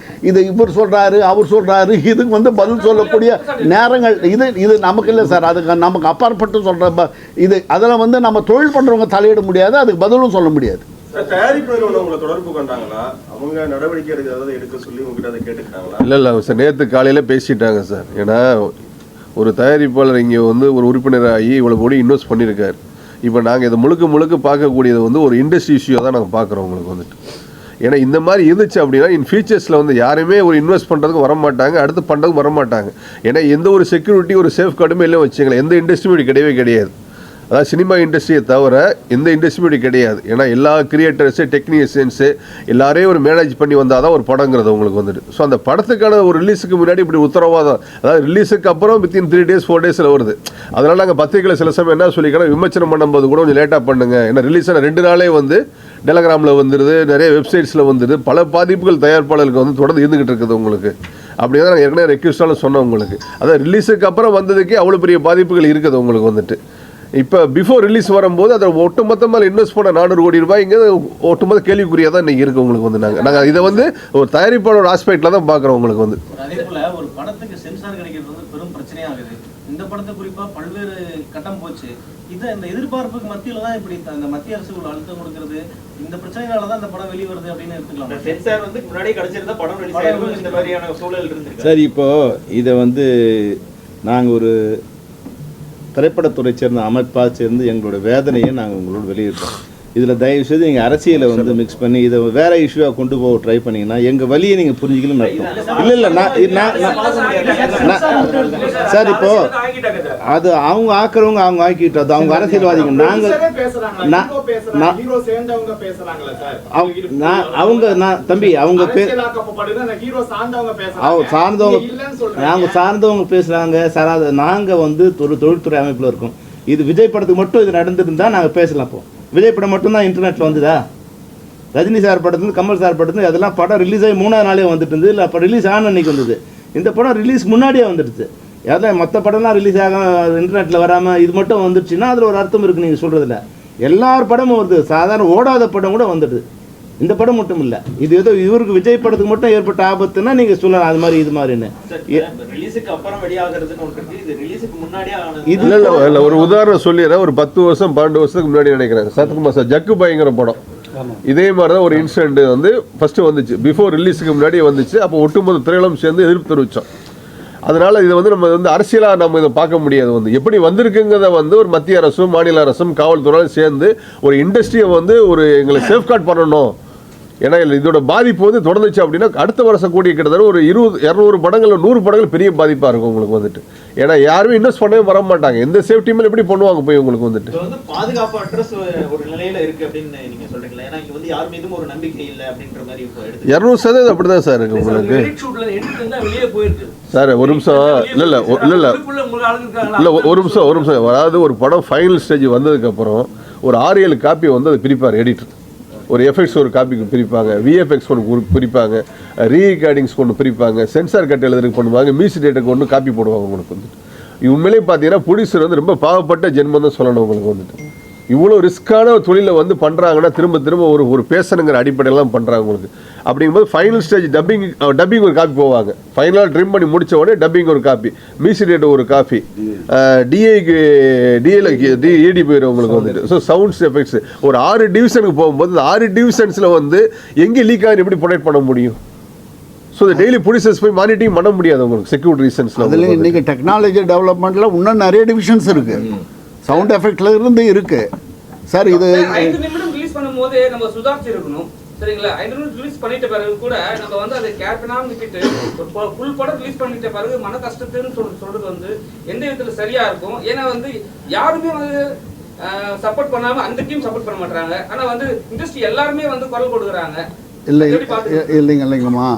இது இவர் சொல்கிறாரு அவர் சொல்கிறாரு இதுக்கு வந்து பதில் சொல்லக்கூடிய நேரங்கள் இது நமக்கு இல்லை சார். அதுக்கு நமக்கு அப்பாற்பட்டு சொல்கிற இது அதில் வந்து நம்ம தொழில் பண்ணுறவங்க தலையிட முடியாது, அதுக்கு பதிலும் சொல்ல முடியாது. தயாரிப்பு உங்களை தொடர்பு கொண்டாங்களா? அவங்க நடவடிக்கை எடுக்க சொல்லி உங்ககிட்ட அதை கேட்டுக்கிட்டாங்களா? இல்லை சார், நேற்று காலையில் பேசிட்டாங்க சார். ஏன்னா ஒரு தயாரிப்பாளர் இங்கே வந்து ஒரு உறுப்பினராகி இவ்வளோ கோடி இன்வெஸ்ட் பண்ணியிருக்காரு. இப்போ நாங்கள் இதை முழுக்க பார்க்கக்கூடியது வந்து ஒரு இண்டஸ்ட்ரி இஷ்யூவாக தான் நாங்கள் பார்க்குறோம் உங்களுக்கு வந்துட்டு. ஏன்னா இந்த மாதிரி இருந்துச்சு அப்படின்னா இன் ஃபியூச்சர்ஸில் வந்து யாருமே ஒரு இன்வெஸ்ட் பண்ணுறதுக்கு வரமாட்டாங்க, அடுத்து பண்ணுறதுக்கு வரமாட்டாங்க. ஏன்னா எந்த ஒரு செக்யூரிட்டி ஒரு சேஃப் கார்டுமே இல்லை வச்சுங்களேன். எந்த இண்டஸ்ட்ரியும் இப்படி கிடையவே கிடையாது. அதாவது சினிமா இண்டஸ்ட்ரியை தவிர எந்த இண்டஸ்ட்ரியும் இப்படி கிடையாது. ஏன்னா எல்லா கிரியேட்டர்ஸு டெக்னீஷியன்ஸு எல்லாரையும் ஒரு மேனேஜ் பண்ணி வந்தால் தான் ஒரு படங்கிறது உங்களுக்கு வந்துட்டு. ஸோ அந்த படத்துக்கான ஒரு ரிலீஸுக்கு முன்னாடி இப்படி உத்தரவாதம், அதாவது ரிலீஸுக்கு அப்புறம் வித்தின் 3 days 4 days வருது. அதனால் நாங்கள் பத்திரிகையில் சில சமயம் என்ன சொல்லிக்கிறோம், விமர்சனம் பண்ணும்போது கூட கொஞ்சம் லேட்டாக பண்ணுங்க. ஏன்னா ரிலீஸ் ஆன 2 நாளே வந்து டெலகிராமில் வந்துடுது, நிறைய வெப்சைட்ஸில் வந்துடுது, பல பாதிப்புகள் தயாரிப்பாளர்களுக்கு வந்து தொடர்ந்து இருந்துகிட்டு இருக்குது உங்களுக்கு. அப்படி தான் நாங்கள் ஏற்கனவே ரெக்வஸ்டாலும் சொன்னோம் உங்களுக்கு. அதாவது ரிலீஸுக்கு அப்புறம் வந்ததுக்கே அவ்வளோ பெரிய பாதிப்புகள் இருக்குது உங்களுக்கு வந்துட்டு. இப்போ பிஃபோர் ரிலீஸ் வரும்போது அதை ஒட்டுமொத்தமாக இன்வெஸ்ட் பண்ண 400 கோடி ரூபாய் இங்கே ஒட்டுமொத்த கேள்விக்குறியாக தான் இன்றைக்கி இருக்குது உங்களுக்கு வந்து. நாங்கள் இதை வந்து ஒரு தயாரிப்பாளோட ஆஸ்பெக்டில் தான் பார்க்குறோம் உங்களுக்கு வந்து. அதே போல் ஒரு படத்துக்கு சென்சார் கிடைக்கிறது வந்து பெரும் பிரச்சனையாகுது. இந்த படத்தை குறிப்பாக பல்வேறு கட்டம் போச்சு. இந்த எதிர்பார்ப்புக்கு மத்தியில் தான் இப்படி இந்த மத்திய அரசு ஒரு அழுத்தம் கொடுக்கறது, இந்த பிரச்சனைனால தான் இந்த படம் வெளிவருது அப்படின்னு எடுத்துக்கலாம். சென்சார் வந்து முன்னாடியே கிடைச்சிருந்தா படம் ரிலீஸ் ஆயிருக்கும், இந்த மாதிரியான சூழல் இருந்திருக்கு. சரி, இப்போ இதை வந்து நாங்கள் ஒரு திரைப்படத்துறை சேர்ந்த அமைப்பாக சேர்ந்து எங்களோட வேதனையை நாங்கள் உங்களோட வெளியிட்டோம். இதில் தயவு செய்து நீங்கள் அரசியலை வந்து மிக்ஸ் பண்ணி இதை வேற இஷ்யூவாக கொண்டு போக ட்ரை பண்ணிங்கன்னா எங்கள் வழியை நீங்கள் புரிஞ்சிக்கணும்னு அர்த்தம். இல்லை சார், இப்போ அது அவங்க ஆக்குறவங்க அவங்க ஆக்கிட்டு, அது அவங்க அரசியல்வாதிகள். தம்பி அவங்க சார்ந்தவங்க பேசுகிறாங்க சார். அது நாங்கள் வந்து ஒரு தொழில்துறை அமைப்பில் இருக்கோம். இது விஜய் படத்துக்கு மட்டும் இது நடந்துருந்தா நாங்கள் பேசலாம். இப்போ விஜய் படம் மட்டும்தான் இன்டர்நெட்டில் வந்துதா? ரஜினி சார் படத்துலேருந்து கமல் சார் படத்துலேருந்து அதெல்லாம் படம் ரிலீஸ் ஆகி 3ஆவது நாளே வந்துட்டு இருந்தது. இல்லை அப்போ ரிலீஸ் ஆன அன்றைக்கி வந்தது. இந்த படம் ரிலீஸ் முன்னாடியே வந்துடுச்சு. அதான் மற்ற படம்லாம் ரிலீஸ் ஆக இன்டர்நெட்டில் வராமல் இது மட்டும் வந்துடுச்சுன்னா அதில் ஒரு அர்த்தம் இருக்குது நீங்கள் சொல்கிறதில்ல. எல்லார் படமும் வருது, சாதாரண ஓடாத படம் கூட வந்துடுது. இந்த படம் மட்டும் இல்லை. இது ஏதோ இவருக்கு விஜய் படத்துக்கு மட்டும் ஏற்பட்ட ஆபத்துன்னா நீங்கள் சொல்லலாம் அது மாதிரி இது மாதிரின்னு. ரிலீஸுக்கு அப்புறம் வெளியாகிறதுன்னு ஒன்று இருக்கு, இது ரிலீஸுக்கு முன்னாடியே இது இல்லை. ஒரு உதாரணம் சொல்லிடுறேன். ஒரு 10 வருஷம் 12 வருஷத்துக்கு முன்னாடி நினைக்கிறேன், சத்குமார் சார் ஜக்கு பாய்ங்கிற படம் இதே மாதிரி தான் ஒரு இன்சிடென்ட் வந்து ஃபர்ஸ்ட் வந்துச்சு. பிஃபோர் ரிலீஸுக்கு முன்னாடியே வந்துச்சு. அப்போ ஒட்டுமொத்த திரையுலகம் சேர்ந்து எதிர்ப்பு தெரிவித்தோம். அதனால இது வந்து நம்ம வந்து அரசியலாக நம்ம இதை பார்க்க முடியாது. வந்து எப்படி வந்திருக்குங்கிறத வந்து ஒரு மத்திய அரசும் மாநில அரசும் காவல்துறையும் சேர்ந்து ஒரு இண்டஸ்ட்ரியை வந்து ஒரு எங்களை சேஃப்கார்ட் பண்ணணும். ஏன்னா இதோட பாதிப்பு வந்து தொடர்ந்துச்சு அப்படின்னா அடுத்த வருஷம் கூடிய கிட்டத்தட்ட ஒரு 200 படங்கள் 100 படங்கள் பெரிய பாதிப்பாக இருக்கும் உங்களுக்கு வந்துட்டு. ஏன்னா யாருமே இன்வெஸ்ட் பண்ணவே வர மாட்டாங்க. எந்த சேஃப்டி மேலே எப்படி பண்ணுவாங்க போய் உங்களுக்கு வந்துட்டு. பாதுகாப்பு அட்ரஸ் ஒரு நிலையில இருக்கு அப்படின்னு நீங்க சொல்றீங்களா? ஏன்னா இங்க வந்து யார் மீதும் ஒரு நம்பிக்கை இல்லை அப்படின்ற மாதிரி 200% அப்படிதான் சார் இருக்கு உங்களுக்கு. சார் ஒரு நிமிஷம் இல்லை ஒரு நிமிஷம் அதாவது ஒரு படம் ஃபைனல் ஸ்டேஜ் வந்ததுக்கு அப்புறம் ஒரு 6-7 காப்பி வந்து அதை பிரிப்பார் எடிட்டர். ஒரு எஃபெக்ட்ஸ் ஒரு காப்பிக்கு பிரிப்பாங்க, விஎஃப்எக்ஸ் ஒன்று பிரிப்பாங்க, ரீகார்டிங்ஸ் ஒன்று பிரிப்பாங்க, சென்சார் கட் எழுதுறதுக்கு பண்ணுவாங்க, மியூசிக் டேட்டருக்கு ஒன்று காப்பி போடுவாங்க உங்களுக்கு வந்துட்டு. உண்மையிலே பார்த்தீங்கன்னா ப்ரொடியூசர் வந்து ரொம்ப பாவப்பட்ட ஜென்மம் தான் சொல்லணும் உங்களுக்கு வந்துட்டு. இவ்வளோ ரிஸ்க்கான தொழிலை வந்து பண்ணுறாங்கன்னா திரும்ப ஒரு பேசணுங்கிற அடிப்படையில் தான் பண்ணுறாங்க உங்களுக்கு. அப்படிங்கும்போது ஃபைனல் ஸ்டேஜ் டப்பிங் ஒரு காப்பி போவாங்க. ஃபைனலாக ட்ரிம் பண்ணி முடித்த உடனே டப்பிங் ஒரு காப்பி, மியூசிக் டேட்டர் ஒரு காப்பி, டிஏடி போயிடும் உங்களுக்கு வந்துட்டு. ஸோ சவுண்ட்ஸ் எஃபெக்ட்ஸ் ஒரு 6 டிவிஷனுக்கு போகும்போது இந்த 6 டிவிஷன்ஸில் வந்து எங்கே லீக் ஆகி எப்படி ப்ரொடெக்ட் பண்ண முடியும்? ஸோ டெய்லி ப்ரொடியூசர்ஸ் போய் மானிட்டரிங் பண்ண முடியாது உங்களுக்கு செக்யூரிட்டி ரீசன்ஸில். அதில் இன்றைக்கி டெக்னாலஜி டெவலப்மெண்ட்டில் இன்னும் நிறைய டிவிஷன்ஸ் இருக்குது. சவுண்ட் எஃபெக்ட்ல இருந்து இருக்கு சார். இது 5 நிமிடம் ரிலீஸ் பண்ணும்போது நம்ம சுதாரிச்சு இருக்கணும். சரிங்களா? 5 நிமிடம் ரிலீஸ் பண்ணிட்ட பிறகு கூட நம்ம வந்து அதை கேர் பண்ணாம நிக்கிட்டு ஒரு ஃபுல் படம் ரிலீஸ் பண்ணிட்ட பிறகு மன கஷ்டத்துன்னு சொல்றது வந்து எந்த விதத்துல சரியா இருக்கும்? ஏன்னா வந்து யாருமே வந்து சப்போர்ட் பண்ணாம அந்த டீம் சப்போர்ட் பண்ண மாட்டாங்க. ஆனா வந்து இண்டஸ்ட்ரி எல்லாருமே வந்து குரல் கொடுக்குறாங்க. இல்லைங்கம்மா,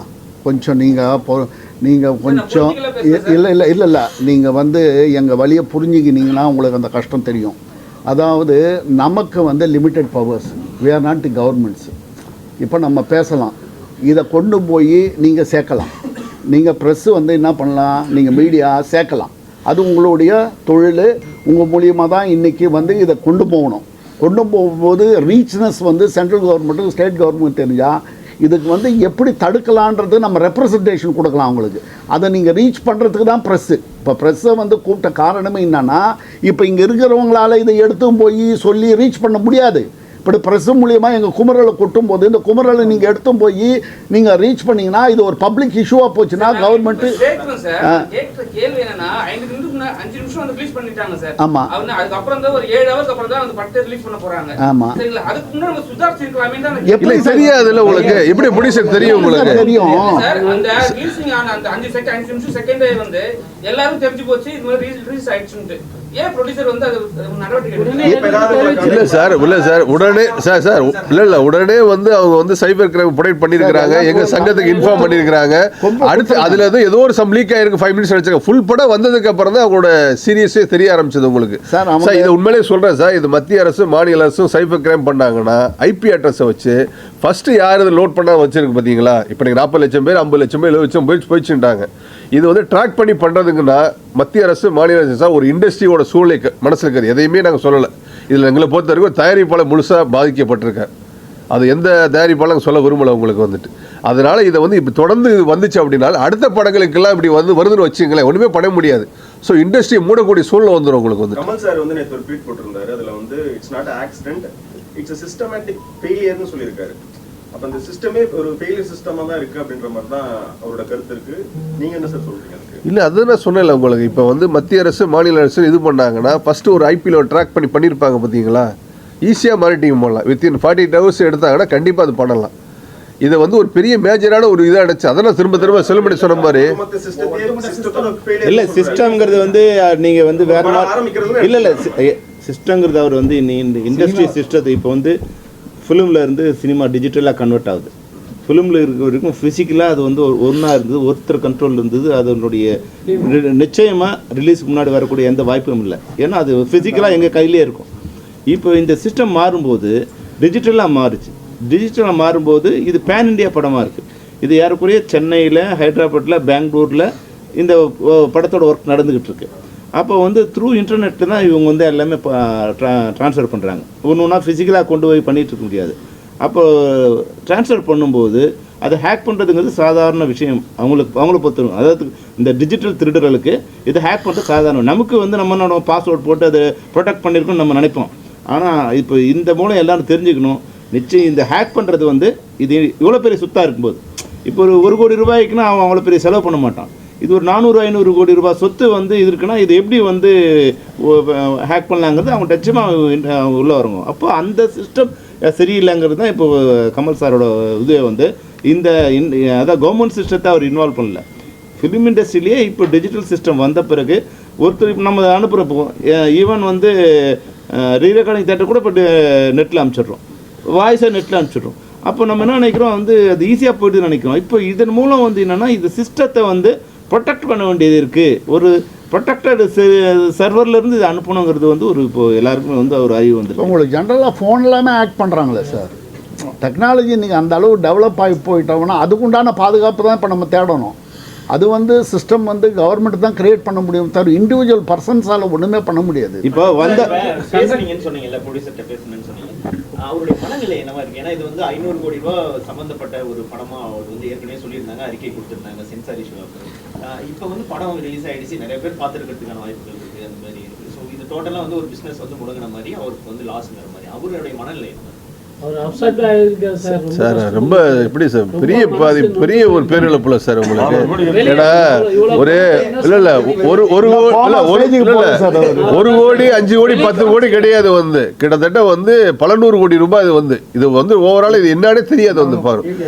கொஞ்சம் நீங்கள் கொஞ்சம் இல்லை நீங்கள் வந்து எங்கள் வழியை புரிஞ்சுக்கினீங்கன்னா உங்களுக்கு அந்த கஷ்டம் தெரியும். அதாவது நமக்கு வந்து limited powers, we are not the governments. இப்போ நம்ம பேசலாம், இதை கொண்டு போய் நீங்கள் சேர்க்கலாம். நீங்கள் ப்ரெஸ்ஸு வந்து என்ன பண்ணலாம், நீங்கள் மீடியா சேர்க்கலாம். அது உங்களுடைய தொழில். உங்கள் மூலியமாக தான் இன்றைக்கி வந்து இதை கொண்டு போகணும். கொண்டு போகும்போது ரீச்னஸ் வந்து சென்ட்ரல் கவர்மெண்ட்டு ஸ்டேட் கவர்மெண்ட் தெரிஞ்சால் இதுக்கு வந்து எப்படி தடுக்கலான்றது நம்ம ரெப்ரசன்டேஷன் கொடுக்கலாம் அவங்களுக்கு. அதை நீங்கள் ரீச் பண்ணுறதுக்கு தான் ப்ரெஸ்ஸு. இப்போ ப்ரெஸ்ஸை வந்து கூப்பிட்ட காரணமே என்னன்னா, இப்போ இங்கே இருக்கிறவங்களால இதை எடுத்தும் போய் சொல்லி ரீச் பண்ண முடியாது. இப்படி ப்ரெஸ்ஸு மூலியமாக எங்கள் குமரலை கொட்டும் போது இந்த குமரலை நீங்கள் எடுத்தும் போய் நீங்கள் ரீச் பண்ணிங்கன்னா இது ஒரு பப்ளிக் இஷ்யூவாக போச்சுன்னா கவர்மெண்ட்டு. கேள்வி என்னன்னா 5 நிமிஷம் வந்து ரிலீஸ் பண்ணிட்டாங்க சார். ஆமா, அதுக்கப்புறம் தான் ஒரு 7 ஹவர்ஸ் அப்புறம் தான் அந்த படத்தை ரிலீஸ் பண்ண போறாங்க. ஆமா, சரிங்களா? அதுக்கு முன்னாடி நம்ம சுதாரிச்சு இருக்கலாமே தான். எப்படி தெரியாதுல்ல உங்களுக்கு? எப்படி ப்ரொடியூசர் தெரியும் உங்களுக்கு? தெரியும் சார். அந்த ரிலீசிங் ஆன அந்த 5 நிமிஷம் செகண்டே வந்து எல்லாரும் தெரிஞ்சு போச்சு இது மாதிரி ரிலீஸ் ஆயிடுச்சுன்னு. ஏன் ப்ரொடியூசர் வந்து அது நடவடிக்கை எடுக்கல? இல்ல சார் உடனே சார் இல்ல உடனே வந்து அவங்க வந்து சைபர் கிரைம் ப்ரொடெக்ட் பண்ணிருக்காங்க, எங்க சங்கத்துக்கு இன்ஃபார்ம் பண்ணிருக்காங்க. அடுத்து அதுல ஏதோ ஒரு சம் லீக் ஆயிருக்கு, 5 மினிட்ஸ் வச்சிருக்காங்க. ஃபுல் படம் வந்ததுக்கு அப்புறம் தான் அவங்களோட சீரியஸே தெரிய ஆரம்பிச்சது உங்களுக்கு. சார் இதை உண்மையிலேயே சொல்றேன் சார், இது மத்திய அரசு மாநில அரசும் சைபர் கிரைம் பண்ணாங்கன்னா ஐபி அட்ரஸை வச்சு ஃபர்ஸ்ட் யார் இதை லோட் பண்ணா வச்சிருக்கு பாத்தீங்களா? இப்போ நீங்க 40 லட்சம் பேர் 50 லட்சம் பேர் 70 லட்சம் போயிடுச்சுட்டாங்க. இது வந்து ட்ராக் பண்ணி பண்றதுக்குன்னா மத்திய அரசு மாநில அரசு ஒரு இண்டஸ்ட்ரியோட சூழ்நிலை மனசில் இருக்கிறது எதையுமே நாங்கள் சொல்லலை. இதில் எங்களை பொறுத்த வரைக்கும் தயாரிப்பாளர் முழுசாக பாதிக்கப்பட்டிருக்கார். அது எந்த தயாரிப்பாளரும் சொல்ல விரும்பலை உங்களுக்கு வந்துட்டு. அதனால இதை வந்து இப்போ தொடர்ந்து வந்துச்சு அப்படின்னா அடுத்த படங்களுக்கெல்லாம் இப்படி வருதுன்னு வச்சுங்களேன், ஒன்றுமே பண்ண முடியாது. ஸோ இண்டஸ்ட்ரி மூடக்கூடிய சூழ்நிலை வந்துடும் உங்களுக்கு வந்து. கமல் சார் வந்து நேற்று ஒரு ட்வீட் போட்டிருந்தாரு, அதில் வந்து it's not accident, it's a systematic ஃபெயிலியர்னு சொல்லியிருக்காரு. அப்போ அந்த சிஸ்டமே ஒரு ஃபெயிலியர் சிஸ்டமாக தான் இருக்குது அப்படின்ற மாதிரி தான் அவரோட கருத்து இருக்குது. நீங்கள் என்ன சார் சொல்கிறீங்க? இல்லை அது நான் சொன்னேன்ல உங்களுக்கு, இப்போ வந்து மத்திய அரசு மாநில அரசு இது பண்ணாங்கன்னா ஃபஸ்ட்டு ஒரு ஐபிஎல் ட்ராக் பண்ணியிருப்பாங்க பார்த்தீங்களா, ஈஸியாக மானிட்டிங் பண்ணலாம். வித்தின் 48 hours எடுத்தாங்கன்னா கண்டிப்பாக அது பண்ணலாம். இதை வந்து ஒரு பெரிய மேஜரான ஒரு இதாக அடைச்சு அதெல்லாம் திரும்ப செல்லுபடி சொன்ன மாதிரி இல்லை. சிஸ்டம்ங்கிறது வந்து நீங்கள் வந்து வேற இல்லை சிஸ்டங்கிறது அவர் வந்து இந்த இண்டஸ்ட்ரி சிஸ்டத்தை இப்போ வந்து ஃபிலிமில் இருந்து சினிமா டிஜிட்டலாக கன்வெர்ட் ஆகுது. ஃபிலிமில் இருக்க வரைக்கும் ஃபிசிக்கலாக அது வந்து ஒன்றா இருந்தது, ஒருத்தர் கண்ட்ரோல் இருந்தது. அதனுடைய நிச்சயமாக ரிலீஸுக்கு முன்னாடி வரக்கூடிய எந்த வாய்ப்பும் இல்லை, ஏன்னா அது ஃபிசிக்கலாக எங்கள் கையிலே இருக்கும். இப்போ இந்த சிஸ்டம் மாறும்போது டிஜிட்டலாக மாறுச்சு. டிஜிட்டலாக மாறும்போது இது பேன் இண்டியா படமாக இருக்குது. இது ஏறக்குறைய சென்னையில், ஹைதராபாத்தில், பெங்களூரில் இந்த படத்தோட ஒர்க் நடந்துக்கிட்டு இருக்கு. அப்போ வந்து த்ரூ இன்டர்நெட்டு தான் இவங்க வந்து எல்லாமே ட்ரான்ஸ்ஃபர் பண்ணுறாங்க. ஒன்று ஒன்றா ஃபிசிக்கலாக கொண்டு போய் பண்ணிகிட்டு இருக்க முடியாது. அப்போ ட்ரான்ஸ்ஃபர் பண்ணும்போது அதை ஹேக் பண்ணுறதுங்கிறது சாதாரண விஷயம் அவங்கள பொறுத்தவரைக்கும். அதாவது இந்த டிஜிட்டல் திருடர்களுக்கு இதை ஹேக் பண்ணுறது சாதாரணம். நமக்கு வந்து நம்ம பாஸ்வேர்ட் போட்டு அதை ப்ரொடெக்ட் பண்ணியிருக்கோம்னு நம்ம நினைப்போம். ஆனால் இப்போ இந்த மூலம் எல்லோரும் தெரிஞ்சுக்கணும், நிச்சயம் இந்த ஹேக் பண்ணுறது வந்து இது இவ்வளோ பெரிய சுத்தாக இருக்கும்போது, இப்போ ஒரு 1 கோடி ரூபாய்க்குன்னா அவன் அவ்வளோ பெரிய செலவு பண்ண மாட்டான். இது ஒரு 400-500 கோடி ரூபாய் சொத்து வந்து இது இருக்குன்னா இது எப்படி வந்து ஹேக் பண்ணலாங்கிறது அவங்க டச்சமாக உள்ளே வருங்க. அப்போ அந்த சிஸ்டம் சரியில்லைங்கிறது தான் இப்போ கமல் சாரோட இது வந்து இந்த அதான் கவர்மெண்ட் சிஸ்டத்தை அவர் இன்வால்வ் பண்ணல. ஃபிலிம் இண்டஸ்ட்ரியிலேயே இப்போ டிஜிட்டல் சிஸ்டம் வந்த பிறகு ஒருத்தர் இப்போ நம்ம அனுப்புகிறப்போ ஈவன் வந்து ரீரெக்கார்டிங் தேட்டர் கூட இப்போ நெட்டில் அனுப்பிச்சிடுறோம், வாய்ஸை நெட்டில் அனுப்பிச்சிடுறோம். அப்போ நம்ம என்ன நினைக்கிறோம், வந்து அது ஈஸியாக போய்ட்டு நினைக்கிறோம். இப்போ இதன் மூலம் வந்து என்னென்னா இந்த சிஸ்டத்தை வந்து ப்ரொடெக்ட் பண்ண வேண்டியது இருக்குது. ஒரு ப்ரொடெக்டட் சர்வர்லேருந்து இது அனுப்பணுங்கிறது வந்து ஒரு இப்போ எல்லாருக்குமே வந்து ஒரு அறிவு வந்து உங்களுக்கு ஜென்ரலாக ஃபோன் எல்லாமே ஆக்ட் பண்ணுறாங்களே சார். டெக்னாலஜி நீங்கள் அந்த அளவு டெவலப் ஆகி போயிட்டோம்னா அதுக்குண்டான பாதுகாப்பு தான் இப்போ நம்ம தேடணும். அது வந்து சிஸ்டம் வந்து கவர்மெண்ட் தான் கிரியேட் பண்ண முடியும், தவிர இண்டிவிஜுவல் பர்சன்ஸால் ஒன்றுமே பண்ண முடியாது. இப்போ வந்து பேசுனீங்கன்னு சொன்னீங்கல்ல, ப்ரொடியூசர்கிட்ட பேசணும்னு சொன்னீங்க, அவருடைய மனநிலை என்னவா இருக்கு? ஏன்னா இது வந்து 500 கோடி ரூபாய் சம்பந்தப்பட்ட ஒரு படமா அவர் வந்து ஏற்கனவே சொல்லியிருந்தாங்க, அறிக்கை கொடுத்துருந்தாங்க சென்சார் இஷ்யூ. இப்போ வந்து படம் ரிலீஸ் ஆகிடுச்சு, நிறைய பேர் பார்த்துருக்கிறதுக்கான வாய்ப்புகள் இருக்குது, அந்த மாதிரி இருக்குது. ஸோ இது டோட்டலாக வந்து ஒரு பிஸ்னஸ் வந்து முடங்கின மாதிரி, அவருக்கு வந்து லாஸ்ங்கிற மாதிரி அவருடைய மனநிலை சார் ரொம்ப எப்படி சார் பெரிய ஒரு பேரிழப்புல சார் உங்களுக்கு. ஏன்னா ஒரு இல்ல 1 கோடி 5 கோடி 10 கோடி கிடையாது, வந்து கிட்டத்தட்ட வந்து பல 100 கோடி ரூபாய். இது வந்து ஓவரால் இது என்னன்னே தெரியாது வந்து பாரு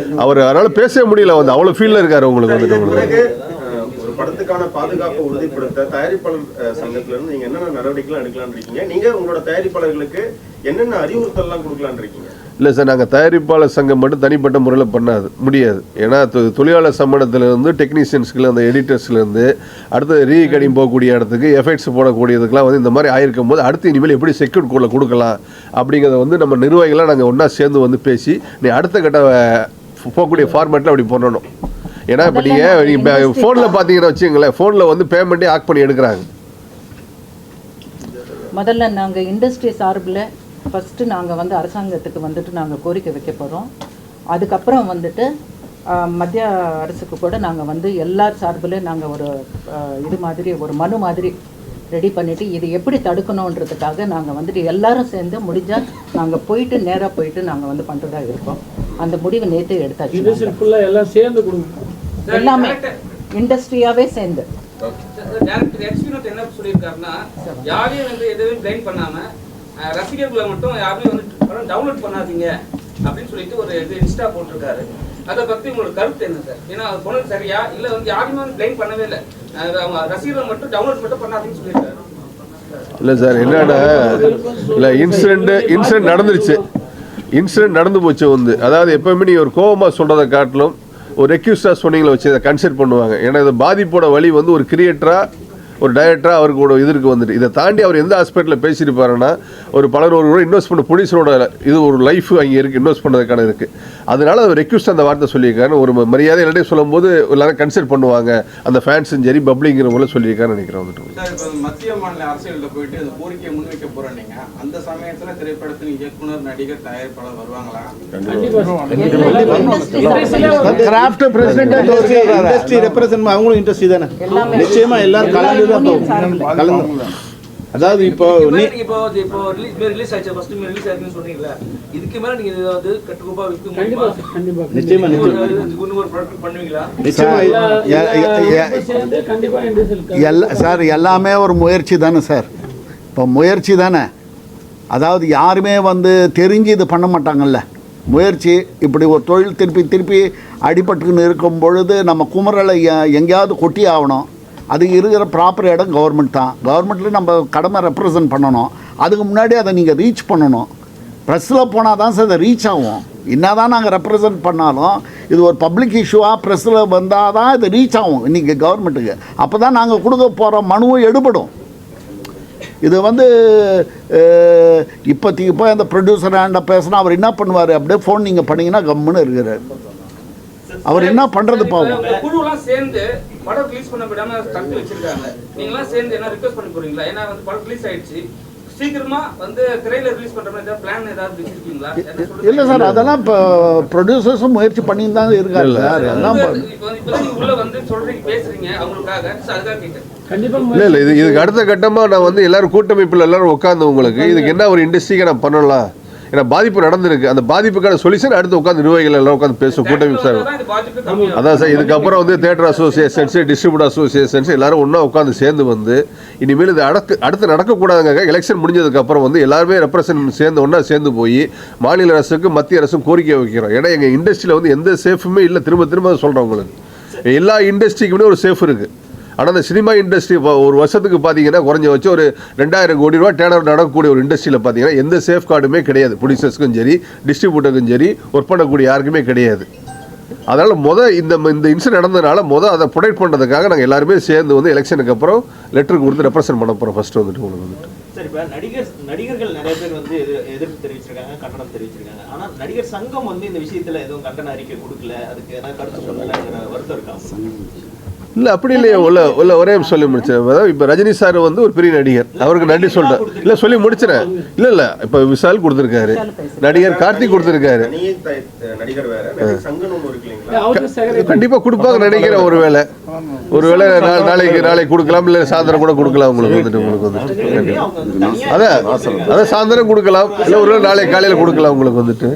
அவர், அதனால பேசவே முடியல, வந்து அவ்வளவு ஃபீல்ல இருக்காரு உங்களுக்கு வந்துட்டு. படத்துக்கான பாதுகாப்பை உறுதிப்படுத்த தயாரிப்பாளர் சங்கத்துல இருந்து நீங்க என்னென்ன நடவடிக்கைலாம் எடுக்கலாம்னு இருக்கீங்க? நீங்க உங்களோட தயாரிப்பாளர்களுக்கு என்னென்ன அறிவுறுத்தல்லாம் கொடுக்கலாம்னு இருக்கீங்க? இல்லை சார், நாங்கள் தயாரிப்பாளர் சங்கம் மட்டும் தனிப்பட்ட முறையில் பண்ணாது முடியாது. ஏன்னா தொழிலாளர் சம்மேளனத்திலேருந்து டெக்னீஷியன்ஸ்க்கு அந்த எடிட்டர்ஸ்லேருந்து அடுத்து ரீகடிங் போகக்கூடிய இடத்துக்கு எஃபெக்ட்ஸ் போடக்கூடியதுக்கெலாம் வந்து இந்த மாதிரி ஆயிருக்கும் போது அடுத்து இனிமேல் எப்படி செக்யூர் கோடில் கொடுக்கலாம் அப்படிங்கிறத வந்து நம்ம நிர்வாகிகளாக நாங்கள் ஒன்றா சேர்ந்து வந்து பேசி நீ அடுத்த கட்ட போகக்கூடிய ஃபார்மேட்டில் அப்படி பண்ணணும். ஏன்னா இப்போ நீங்கள் ஃபோனில் பார்த்தீங்கன்னா வச்சுங்களேன், ஃபோனில் வந்து பேமெண்ட்டே ஆக் பண்ணி எடுக்கிறாங்க. முதல்ல நாங்கள் இண்டஸ்ட்ரி சார்பில் ஃபஸ்ட்டு நாங்கள் வந்து அரசாங்கத்துக்கு வந்துட்டு நாங்கள் கோரிக்கை வைக்க போகிறோம். அதுக்கப்புறம் வந்துட்டு மத்திய அரசுக்கு கூட நாங்கள் வந்து எல்லார் சார்பில் நாங்கள் ஒரு இது மாதிரி ஒரு மனு மாதிரி ரெடி பண்ணிவிட்டு இது எப்படி தடுக்கணுன்றதுக்காக நாங்கள் வந்துட்டு எல்லாரும் சேர்ந்து முடிஞ்சால் நாங்கள் போயிட்டு நேராக போயிட்டு நாங்கள் வந்து பண்ணுறதா இருக்கோம். அந்த முடிவு நேற்று எடுத்தாச்சு. எல்லாம் சேர்ந்து கொடுக்கும், எல்லாமே இண்டஸ்ட்ரியாகவே சேர்ந்து. என்ன சொல்லியிருக்காருன்னா, யாரையும் வந்து எதுவும் பிளைம் பண்ணாமல் ரசிகர்களை மட்டும் யாருமே வந்து டவுன்லோட் பண்ணாதீங்க அப்படின்னு சொல்லிட்டு ஒரு இது இன்ஸ்டா போட்டிருக்காரு. அதை பற்றி உங்களோட கருத்து என்ன சார்? ஏன்னா அது போனது சரியா இல்லை வந்து யாருமே வந்து பிளைம் பண்ணவே இல்லை, அவங்க ரசிகர்கள் மட்டும் டவுன்லோட் மட்டும் பண்ணாதீங்கன்னு சொல்லியிருக்காரு. இல்லை சார் என்னன்னா இல்லை இன்சிடென்ட் நடந்துருச்சு. இன்சிடென்ட் நடந்து போச்சு வந்து. அதாவது எப்பவுமே நீங்கள் ஒரு கோபமாக சொல்கிறத காட்டிலும் ஒரு ரெக்யூஸ்டாக சொன்னீங்களே வச்சு இதை கன்சிடர் பண்ணுவாங்க. ஏன்னா இந்த பாதிப்போட வழி வந்து ஒரு கிரியேட்டராக ஒரு டைரக்டராக அவருக்கு ஒரு இதற்கு வந்துட்டு இதை தாண்டி அவர் எந்த ஹாஸ்பிட்டலில் பேசியிருப்பாருன்னா ஒரு பலர் ஒரு இன்வெஸ்ட் பண்ண ப்ரொடியூசரோட இது ஒரு லைஃப் அங்கே இருக்குது, இன்வெஸ்ட் பண்ணதுக்கான இருக்குது. அதனால அவர் ரெக்யூஸ்ட் அந்த வார்த்தை சொல்லியிருக்காரு. ஒரு மரியாதை எல்லாத்தையும் சொல்லும் போது எல்லாரும் கன்சிடர் பண்ணுவாங்க, அந்த ஃபேன்ஸும் சரி பப்ளிக்ங்கிறவங்களும் சொல்லியிருக்காருன்னு நினைக்கிறேன் வந்துட்டு. சார் இப்போ மத்திய மாநில அரசியலில் போயிட்டு அந்த கோரிக்கையை முன்வைக்க போகிறோம் நீங்கள், அந்த சமயத்தில் திரைப்படத்தின் இயக்குனர் நடிகர் தயாரிப்பாளர் வருவாங்களா? கிராஃப்ட் பிரசிடென்ட் இண்டஸ்ட்ரி ரெப்ரசன்ட் அவங்களும் இண்டஸ்ட்ரி தானே, நிச்சயமா எல்லாரும் கலந்து அதாவது இப்போ ரிலீஸ் ஆச்சு ஃபர்ஸ்ட் ரிலீஸ் ஆச்சுன்னு சொல்றீங்களா, இதுக்கு மேல நீங்க ஏதாவது கட்டுக்கோப்பா விற்க முடியுமா? நிச்சயமா ஒரு ப்ராடக்ட் பண்ணுவீங்களா? சார் எல்லாமே ஒரு முயற்சி தானே சார். இப்போ முயற்சி தானே, அதாவது யாருமே வந்து தெரிஞ்சு இது பண்ண மாட்டாங்கல்ல. முயற்சி இப்படி ஒரு தொழில் திருப்பி அடிபட்டுன்னு இருக்கும் பொழுது நம்ம குமரலை எங்கேயாவது கொட்டி ஆகணும். அது இருக்கிற ப்ராப்பர் இடம் கவர்மெண்ட் தான். கவர்மெண்ட்டில் நம்ம கடமை ரெப்ரசன்ட் பண்ணணும். அதுக்கு முன்னாடி அதை நீங்கள் ரீச் பண்ணணும். ப்ரெஸ்ஸில் போனால் தான் சார் அதை ரீச் ஆகும். என்ன தான் நாங்கள் ரெப்ரசன்ட் பண்ணாலும் இது ஒரு பப்ளிக் இஷ்யூவாக ப்ரெஸ்ஸில் வந்தால் தான் இது ரீச் ஆகும் இன்றைக்கி கவர்மெண்ட்டுக்கு. அப்போ தான் நாங்கள் கொடுக்க போகிற மனுவும் எடுபடும். இது வந்து இப்போ அந்த ப்ரொடியூசர் ஆண்ட பேசினா அவர் என்ன பண்ணுவார், அப்படியே ஃபோன் நீங்கள் பண்ணிங்கன்னா கம்முன்னு இருக்கிறார். அவர் என்ன பண்றது பாவம். குழுலாம் சேர்ந்து படம் ரிலீஸ் பண்ண விடாம தடுத்து வச்சிருக்காங்க. நீங்கலாம் சேர்ந்து என்ன ரிக்வெஸ்ட் பண்ணி போறீங்களா? ஏன்னா வந்து படம் ரிலீஸ் ஆயிடுச்சு, சீக்கிரமா வந்து திரையில ரிலீஸ் பண்ற மாதிரி பிளான் ஏதாவது வச்சிருக்கீங்களா? இல்ல சார், அதெல்லாம் இப்போ ப்ரொடியூசர்ஸும் முயற்சி பண்ணி தான் இருக்காரு சார். எல்லாம் இப்போ நீங்க உள்ள வந்து சொல்றீங்க பேசுறீங்க அவங்களுக்காக, அதுக்காக கேட்டேன். இல்லை இதுக்கு அடுத்த கட்டமாக நான் வந்து எல்லாரும் கூட்டமைப்பில் எல்லாரும் உட்காந்து உங்களுக்கு இதுக்கு என்ன ஒரு இண்டஸ்ட்ரிக்கு நான் பண்ணலாம், ஏன்னா பாதிப்பு நடந்திருக்கு, அந்த பாதிப்புக்கான சொல்யூஷன் அடுத்து உட்காந்து நிர்வாகிகள் எல்லாம் உட்காந்து பேசும் கூட்டமைப்பு சார். அதான் சார் இதுக்கப்புறம் வந்து தேட்டர் அசோசியேஷன்ஸ் டிஸ்ட்ரிபியூட்டர் அசோசியேஷன்ஸ் எல்லாரும் ஒன்றா உட்காந்து சேர்ந்து வந்து இனிமேல் இது அடுத்து நடக்கக்கூடாதுங்க. எலெக்ஷன் முடிஞ்சதுக்கப்புறம் வந்து எல்லாருமே ரெப்ரசன்ட் சேர்ந்து ஒன்றா சேர்ந்து போய் மாநில அரசுக்கும் மத்திய அரசும் கோரிக்கை வைக்கிறோம். ஏன்னா எங்கள் இண்டஸ்ட்ரியில் வந்து எந்த சேஃபுமே இல்லை. திரும்ப சொல்கிறேன் உங்களுக்கு, எல்லா இண்டஸ்ட்ரிக்குமே ஒரு சேஃப் இருக்குது. ஆனால் அந்த சினிமா இண்டஸ்ட்ரி ஒரு வருஷத்துக்கு பார்த்தீங்கன்னா குறைஞ்ச வச்சு ஒரு 2000 கோடி ரூபா டேர்ன் நடக்கக்கூடிய ஒரு இண்டஸ்ட்ரியில் பார்த்தீங்கன்னா எந்த சேஃப் கார்டுமே கிடையாது. ப்ரொடியூசர்ஸ்க்கும் சரி டிஸ்ட்ரிபியூட்டருக்கும் சரி ஒர்க் பண்ணக்கூடிய யாருக்குமே கிடையாது. அதனால் இந்த இன்சிடென்ட் நடந்ததுனால அதை ப்ரொடெக்ட் பண்ணுறதுக்காக நாங்கள் எல்லாருமே சேர்ந்து வந்து எலெக்ஷனுக்கு அப்புறம் லெட்டருக்கு கொடுத்து ரெப்ரசென்ட் பண்ண போகிறோம். ஃபர்ஸ்ட் வந்துட்டு உங்களுக்கு வந்துட்டு சார் இப்போ நடிகர்கள் நிறைய பேர் வந்து எதிர்ப்பு தெரிவிச்சிருக்காங்க, கண்டனம் தெரிவிச்சிருக்காங்க. ஆனால் நடிகர் சங்கம் வந்து இந்த விஷயத்தில் எதுவும் கண்டன அறிக்கை கொடுக்கல, அதுக்கு ஏதாவது கருத்து சொல்லலைங்கிற வருத்தம் இருக்கா? இல்லை அப்படி இல்லையே. ஒரே சொல்லி முடிச்சேன். அதாவது இப்போ ரஜினி சார் வந்து ஒரு பெரிய நடிகர், அவருக்கு நன்றி சொல்கிறேன். இல்லை சொல்லி முடிச்சிடறேன். இல்லை இப்போ விஷால் கொடுத்துருக்காரு, நடிகர் கார்த்திக் கொடுத்துருக்காரு. கண்டிப்பாக கொடுப்பாங்க நினைக்கிறேன். ஒருவேளை நாளைக்கு கொடுக்கலாம், இல்லை சாயந்தரம் கூட கொடுக்கலாம். உங்களுக்கு வந்துட்டு அதான் சாயந்தரம் கொடுக்கலாம், இல்லை ஒருவேளை நாளைக்கு காலையில் கொடுக்கலாம் உங்களுக்கு வந்துட்டு.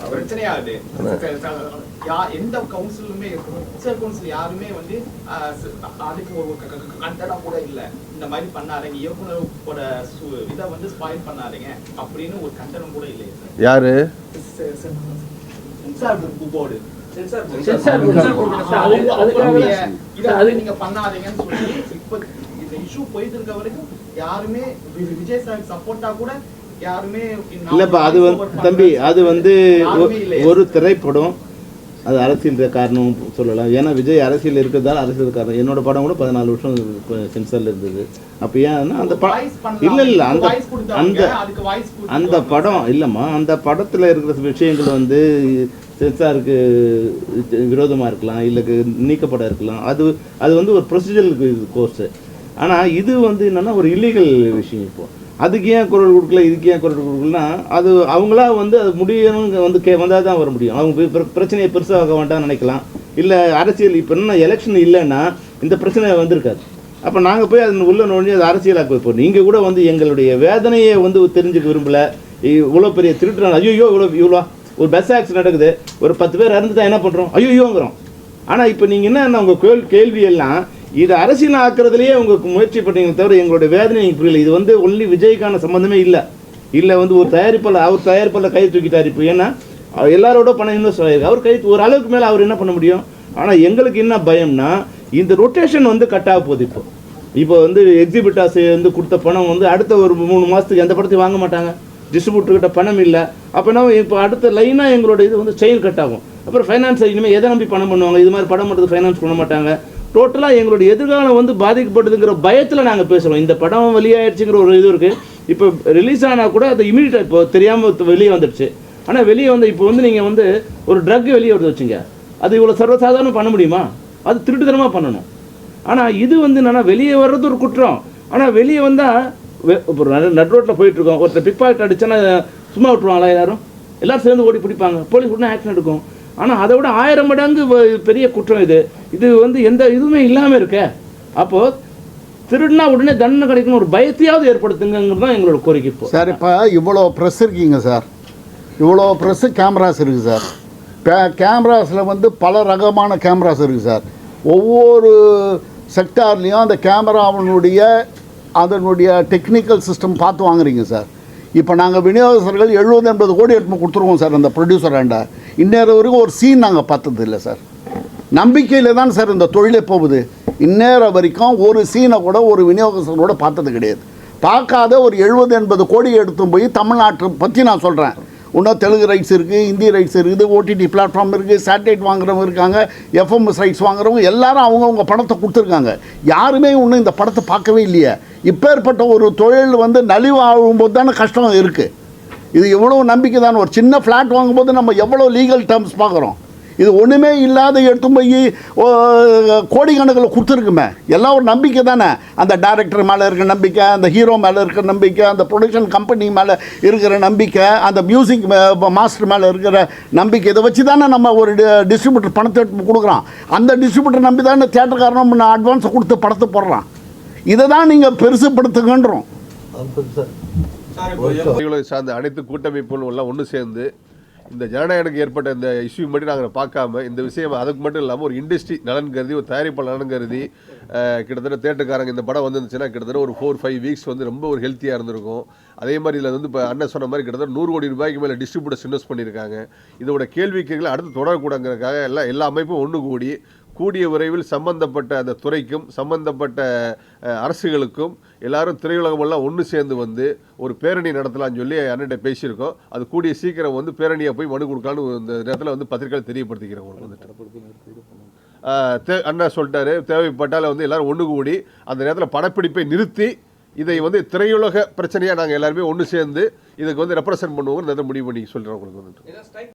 பிரச்சனையாகுது. எந்த கவுன்சிலுமே கவுன்சில் யாருமே வந்து அதுக்கு ஒரு கண்டனா கூட இல்ல, இந்த மாதிரி பண்ணாதீங்க, இயக்குனரோட இதை வந்து ஸ்பாயில் பண்ணாதீங்க அப்படின்னு ஒரு கண்டனம் கூட இல்லை. யாரு போர்டு நீங்க பண்ணாதீங்கன்னு சொல்லி இப்ப இந்த இஷ்யூ போயிட்டு இருக்க வரைக்கும் யாருமே விஜய் சார் சப்போர்ட்டா கூட இல்லைப்பா. அது தம்பி அது வந்து ஒரு திரைப்படம், அது அரசியல் காரணம் சொல்லலாம். ஏன்னா விஜய் அரசியல் இருக்கிறதால அரசியல் காரணம். என்னோட படம் கூட 14 வருஷம் சென்சாரில் இருந்தது. அப்போ ஏன்னா அந்த இல்லை அந்த படம் இல்லைம்மா, அந்த படத்தில் இருக்கிற விஷயங்கள் வந்து சென்சாருக்கு விரோதமாக இருக்கலாம், இல்லை நீக்கப்பட இருக்கலாம். அது வந்து ஒரு ப்ரொசீஜரல் கோர்ஸு. ஆனால் இது வந்து என்னென்னா ஒரு இல்லீகல் விஷயம். இப்போ அதுக்கு ஏன் குரல் கொடுக்கல, இதுக்கு ஏன் குரல் கொடுக்கலன்னா அது அவங்களா வந்து அது முடியணுங்க வந்து வந்தால் தான் வர முடியும். அவங்க பிரச்சனையை பெருசாக வேண்டாம்னு நினைக்கலாம். இல்லை அரசியல் இப்போ என்ன எலெக்ஷன் இல்லைன்னா இந்த பிரச்சனை வந்திருக்காது. அப்போ நாங்கள் போய் அது உள்ள நோண்டி அது அரசியலாக்க வைப்போம். நீங்கள் கூட வந்து எங்களுடைய வேதனையை வந்து தெரிஞ்சுக்க விரும்பலை. இவ்வளோ பெரிய திருட்டுறாங்க, ஐயோ இவ்வளோ ஒரு பஸ் ஆக்சிடென்ட் நடக்குது, ஒரு 10 பேர் இறந்து தான் என்ன பண்ணுறோம், ஐயோங்கிறோம். ஆனால் இப்போ நீங்கள் என்ன உங்கள் கேள்வியெல்லாம் இது அரசியல் ஆக்குறதுலேயே உங்களுக்கு முயற்சி பண்ணீங்க தவிர எங்களுடைய வேதனை நீங்கள் புரியல. இது வந்து ஒன்லி விஜய்க்கான சம்மந்தமே இல்லை வந்து ஒரு அவர் தயாரிப்பாளர் கை தூக்கிட்டார். இப்போ ஏன்னா எல்லாரோட பணம் இன்வெஸ்ட் ஆகிருக்கு, அவர் கை ஒரு அளவுக்கு மேலே அவர் என்ன பண்ண முடியும். ஆனால் எங்களுக்கு என்ன பயம்னா இந்த ரொட்டேஷன் வந்து கட் ஆக போகுது. இப்போ வந்து எக்ஸிபிட்டாஸ் வந்து கொடுத்த பணம் வந்து அடுத்த ஒரு 3 மாதத்துக்கு எந்த படத்தையும் வாங்க மாட்டாங்க, டிஸ்ட்ரிபியூட்டர்கிட்ட பணம் இல்லை. அப்போனா இப்போ அடுத்த லைனாக எங்களோட இது வந்து செயின் கட் ஆகும். அப்புறம் ஃபைனான்ஸ் இனிமேல் எதை நம்பி பணம் பண்ணுவாங்க? இது மாதிரி படம் மட்டும் ஃபைனான்ஸ் பண்ண மாட்டாங்க. டோட்டலாக எங்களுடைய எதிர்காலம் வந்து பாதிக்கப்படுதுங்கிற பயத்தில் நாங்கள் பேசுகிறோம். இந்த படம் வெளியாகிடுச்சுங்கிற ஒரு இது இருக்குது. இப்போ ரிலீஸ் ஆனால் கூட அது இமீடியட்டாக இப்போ தெரியாமல் வெளியே வந்துடுச்சு. ஆனால் வெளியே வந்து இப்போ வந்து நீங்கள் வந்து ஒரு ட்ரக் வெளியே வருது வச்சுங்க, அது இவ்வளோ சர்வசாதாரணம் பண்ண முடியுமா? அது திருட்டுத்தனமாக பண்ணணும். ஆனால் இது வந்து என்னென்னா வெளியே வர்றது ஒரு குற்றம். ஆனால் வெளியே வந்தால் இப்போ நட் ரோட்டில் போயிட்டுருக்கோம், ஒருத்தர் பிக் பாக்கெட் அடிச்சோன்னா சும்மா விட்டுருவாங்களா? எல்லோரும் சேர்ந்து ஓடி பிடிப்பாங்க, போலீஸ் உடனே ஆக்ஷன் எடுக்கும். ஆனால் அதை விட 1000 மடங்கு பெரிய குற்றம் இது வந்து எந்த இதுவுமே இல்லாமல் இருக்க. அப்போது திருடுனா உடனே தண்டனை கிடைக்கணும் ஒரு பயத்தையாவது ஏற்படுத்துங்கிறது தான் எங்களோட கோரிக்கை. இப்போ சார், இப்போ இவ்வளோ ப்ரெஸ் இருக்கீங்க சார், இவ்வளோ ப்ரெஸ்ஸு கேமராஸ் இருக்குது சார். கேமராஸில் வந்து பல ரகமான கேமராஸ் இருக்குது சார். ஒவ்வொரு செக்டார்லேயும் அந்த கேமராவினுடைய அதனுடைய டெக்னிக்கல் சிஸ்டம் பார்த்து வாங்குறீங்க சார். இப்போ நாங்கள் விநியோகஸ்தர்கள் 70-80 கோடி எடுத்து கொடுத்துருவோம் சார் அந்த ப்ரொடியூசராண்ட. இந்நேரம் வரைக்கும் ஒரு சீன் நாங்கள் பார்த்தது இல்லை சார். நம்பிக்கையில் தான் சார் இந்த தொழிலே போகுது. இந்நேரம் வரைக்கும் ஒரு சீனை கூட ஒரு விநியோகஸ்தரோட பார்த்தது கிடையாது. பார்க்காத ஒரு 70-80 கோடி எடுத்து போய் தமிழ்நாட்டை பற்றி நான் சொல்கிறேன். இன்னும் தெலுங்கு ரைட்ஸ் இருக்குது, ஹிந்தி ரைட்ஸ் இருக்குது, ஓடிடி பிளாட்ஃபார்ம் இருக்குது, சேட்டலைட் வாங்குறவங்க இருக்காங்க, எஃப்எம்எஸ் ரைட்ஸ் வாங்குறவங்க எல்லாரும் அவங்கவுங்க படத்தை கொடுத்துருக்காங்க. யாருமே இன்னும் இந்த படத்தை பார்க்கவே இல்லையே. இப்பேற்பட்ட ஒரு தொழில் வந்து நலிவாகும்போது தானே கஷ்டம் இருக்குது. இது எவ்வளோ நம்பிக்கை தானே. ஒரு சின்ன ஃப்ளாட் வாங்கும்போது நம்ம எவ்வளோ லீகல் டேர்ம்ஸ் பார்க்குறோம். இது ஒன்றுமே இல்லாத எடுத்து போய் கோடிக்கணக்கில் கொடுத்துருக்குமே. எல்லாம் ஒரு நம்பிக்கை தானே. அந்த டைரக்டர் மேலே இருக்கிற நம்பிக்கை, அந்த ஹீரோ மேலே இருக்கிற நம்பிக்கை, அந்த ப்ரொடக்ஷன் கம்பெனி மேலே இருக்கிற நம்பிக்கை, அந்த மியூசிக் மாஸ்டர் மேலே இருக்கிற நம்பிக்கை, இதை வச்சு தானே நம்ம ஒரு டிஸ்ட்ரிபியூட்டர் பணத்தை எடுத்து கொடுக்குறான். அந்த டிஸ்ட்ரிபியூட்டர் நம்பி தானே தியேட்டர்காரனும் அட்வான்ஸை கொடுத்து படத்தை போடுறான். இதை தான் நீங்கள் பெருசுப்படுத்துங்கன்றோம். சார்ந்த அனைத்து கூட்டமைப்புகளும் எல்லாம் ஒன்று சேர்ந்து இந்த ஜனநாயகனுக்கு ஏற்பட்ட இந்த இஷ்யூ மட்டும் நாங்கள் பார்க்காம இந்த விஷயம் அதுக்கு மட்டும் இல்லாமல் ஒரு இண்டஸ்ட்ரி நலன் கருதி, ஒரு தயாரிப்பாளர் நலன் கருதி கிட்டத்தட்ட தேட்டருக்காரங்க இந்த படம் வந்துருந்துச்சுன்னா கிட்டத்தட்ட ஒரு 4-5 வீக்ஸ் வந்து ரொம்ப ஒரு ஹெல்த்தியாக இருந்திருக்கும். அதே மாதிரி இதில் வந்து இப்போ அண்ணன் சொன்ன மாதிரி கிட்டத்தட்ட 100 கோடி ரூபாய்க்கு மேலே டிஸ்ட்ரிபியூட்டர்ஸ் இன்வெஸ்ட் பண்ணியிருக்காங்க. இதோட கேள்விக்கைகளை அடுத்து தொடரக்கூடாங்கிறதுக்காக எல்லா அமைப்பும் ஒன்று கூடிய விரைவில் சம்பந்தப்பட்ட அந்த துறைக்கும் சம்பந்தப்பட்ட அரசுகளுக்கும் எல்லாரும் திரையுலகமெல்லாம் ஒன்று சேர்ந்து வந்து ஒரு பேரணி நடத்தலாம்னு சொல்லி அண்ணன்ட்ட பேசியிருக்கோம். அது கூடிய சீக்கிரம் வந்து பேரணியாக போய் மனு கொடுக்கலான்னு இந்த நேரத்தில் வந்து பத்திரிகையில் தெரியப்படுத்திக்கிறோம். அண்ணா சொல்லிட்டாரு, தேவைப்பட்டால் வந்து எல்லாரும் ஒன்று கூடி அந்த நேரத்தில் படப்பிடிப்பை நிறுத்தி இதை வந்து திரையுலக பிரச்சனையாக நாங்கள் எல்லாருமே ஒன்று சேர்ந்து இதுக்கு வந்து ரெப்ரசன்ட் பண்ணுவோம். முடிவு பண்ணி சொல்கிறோம் உங்களுக்கு வந்து.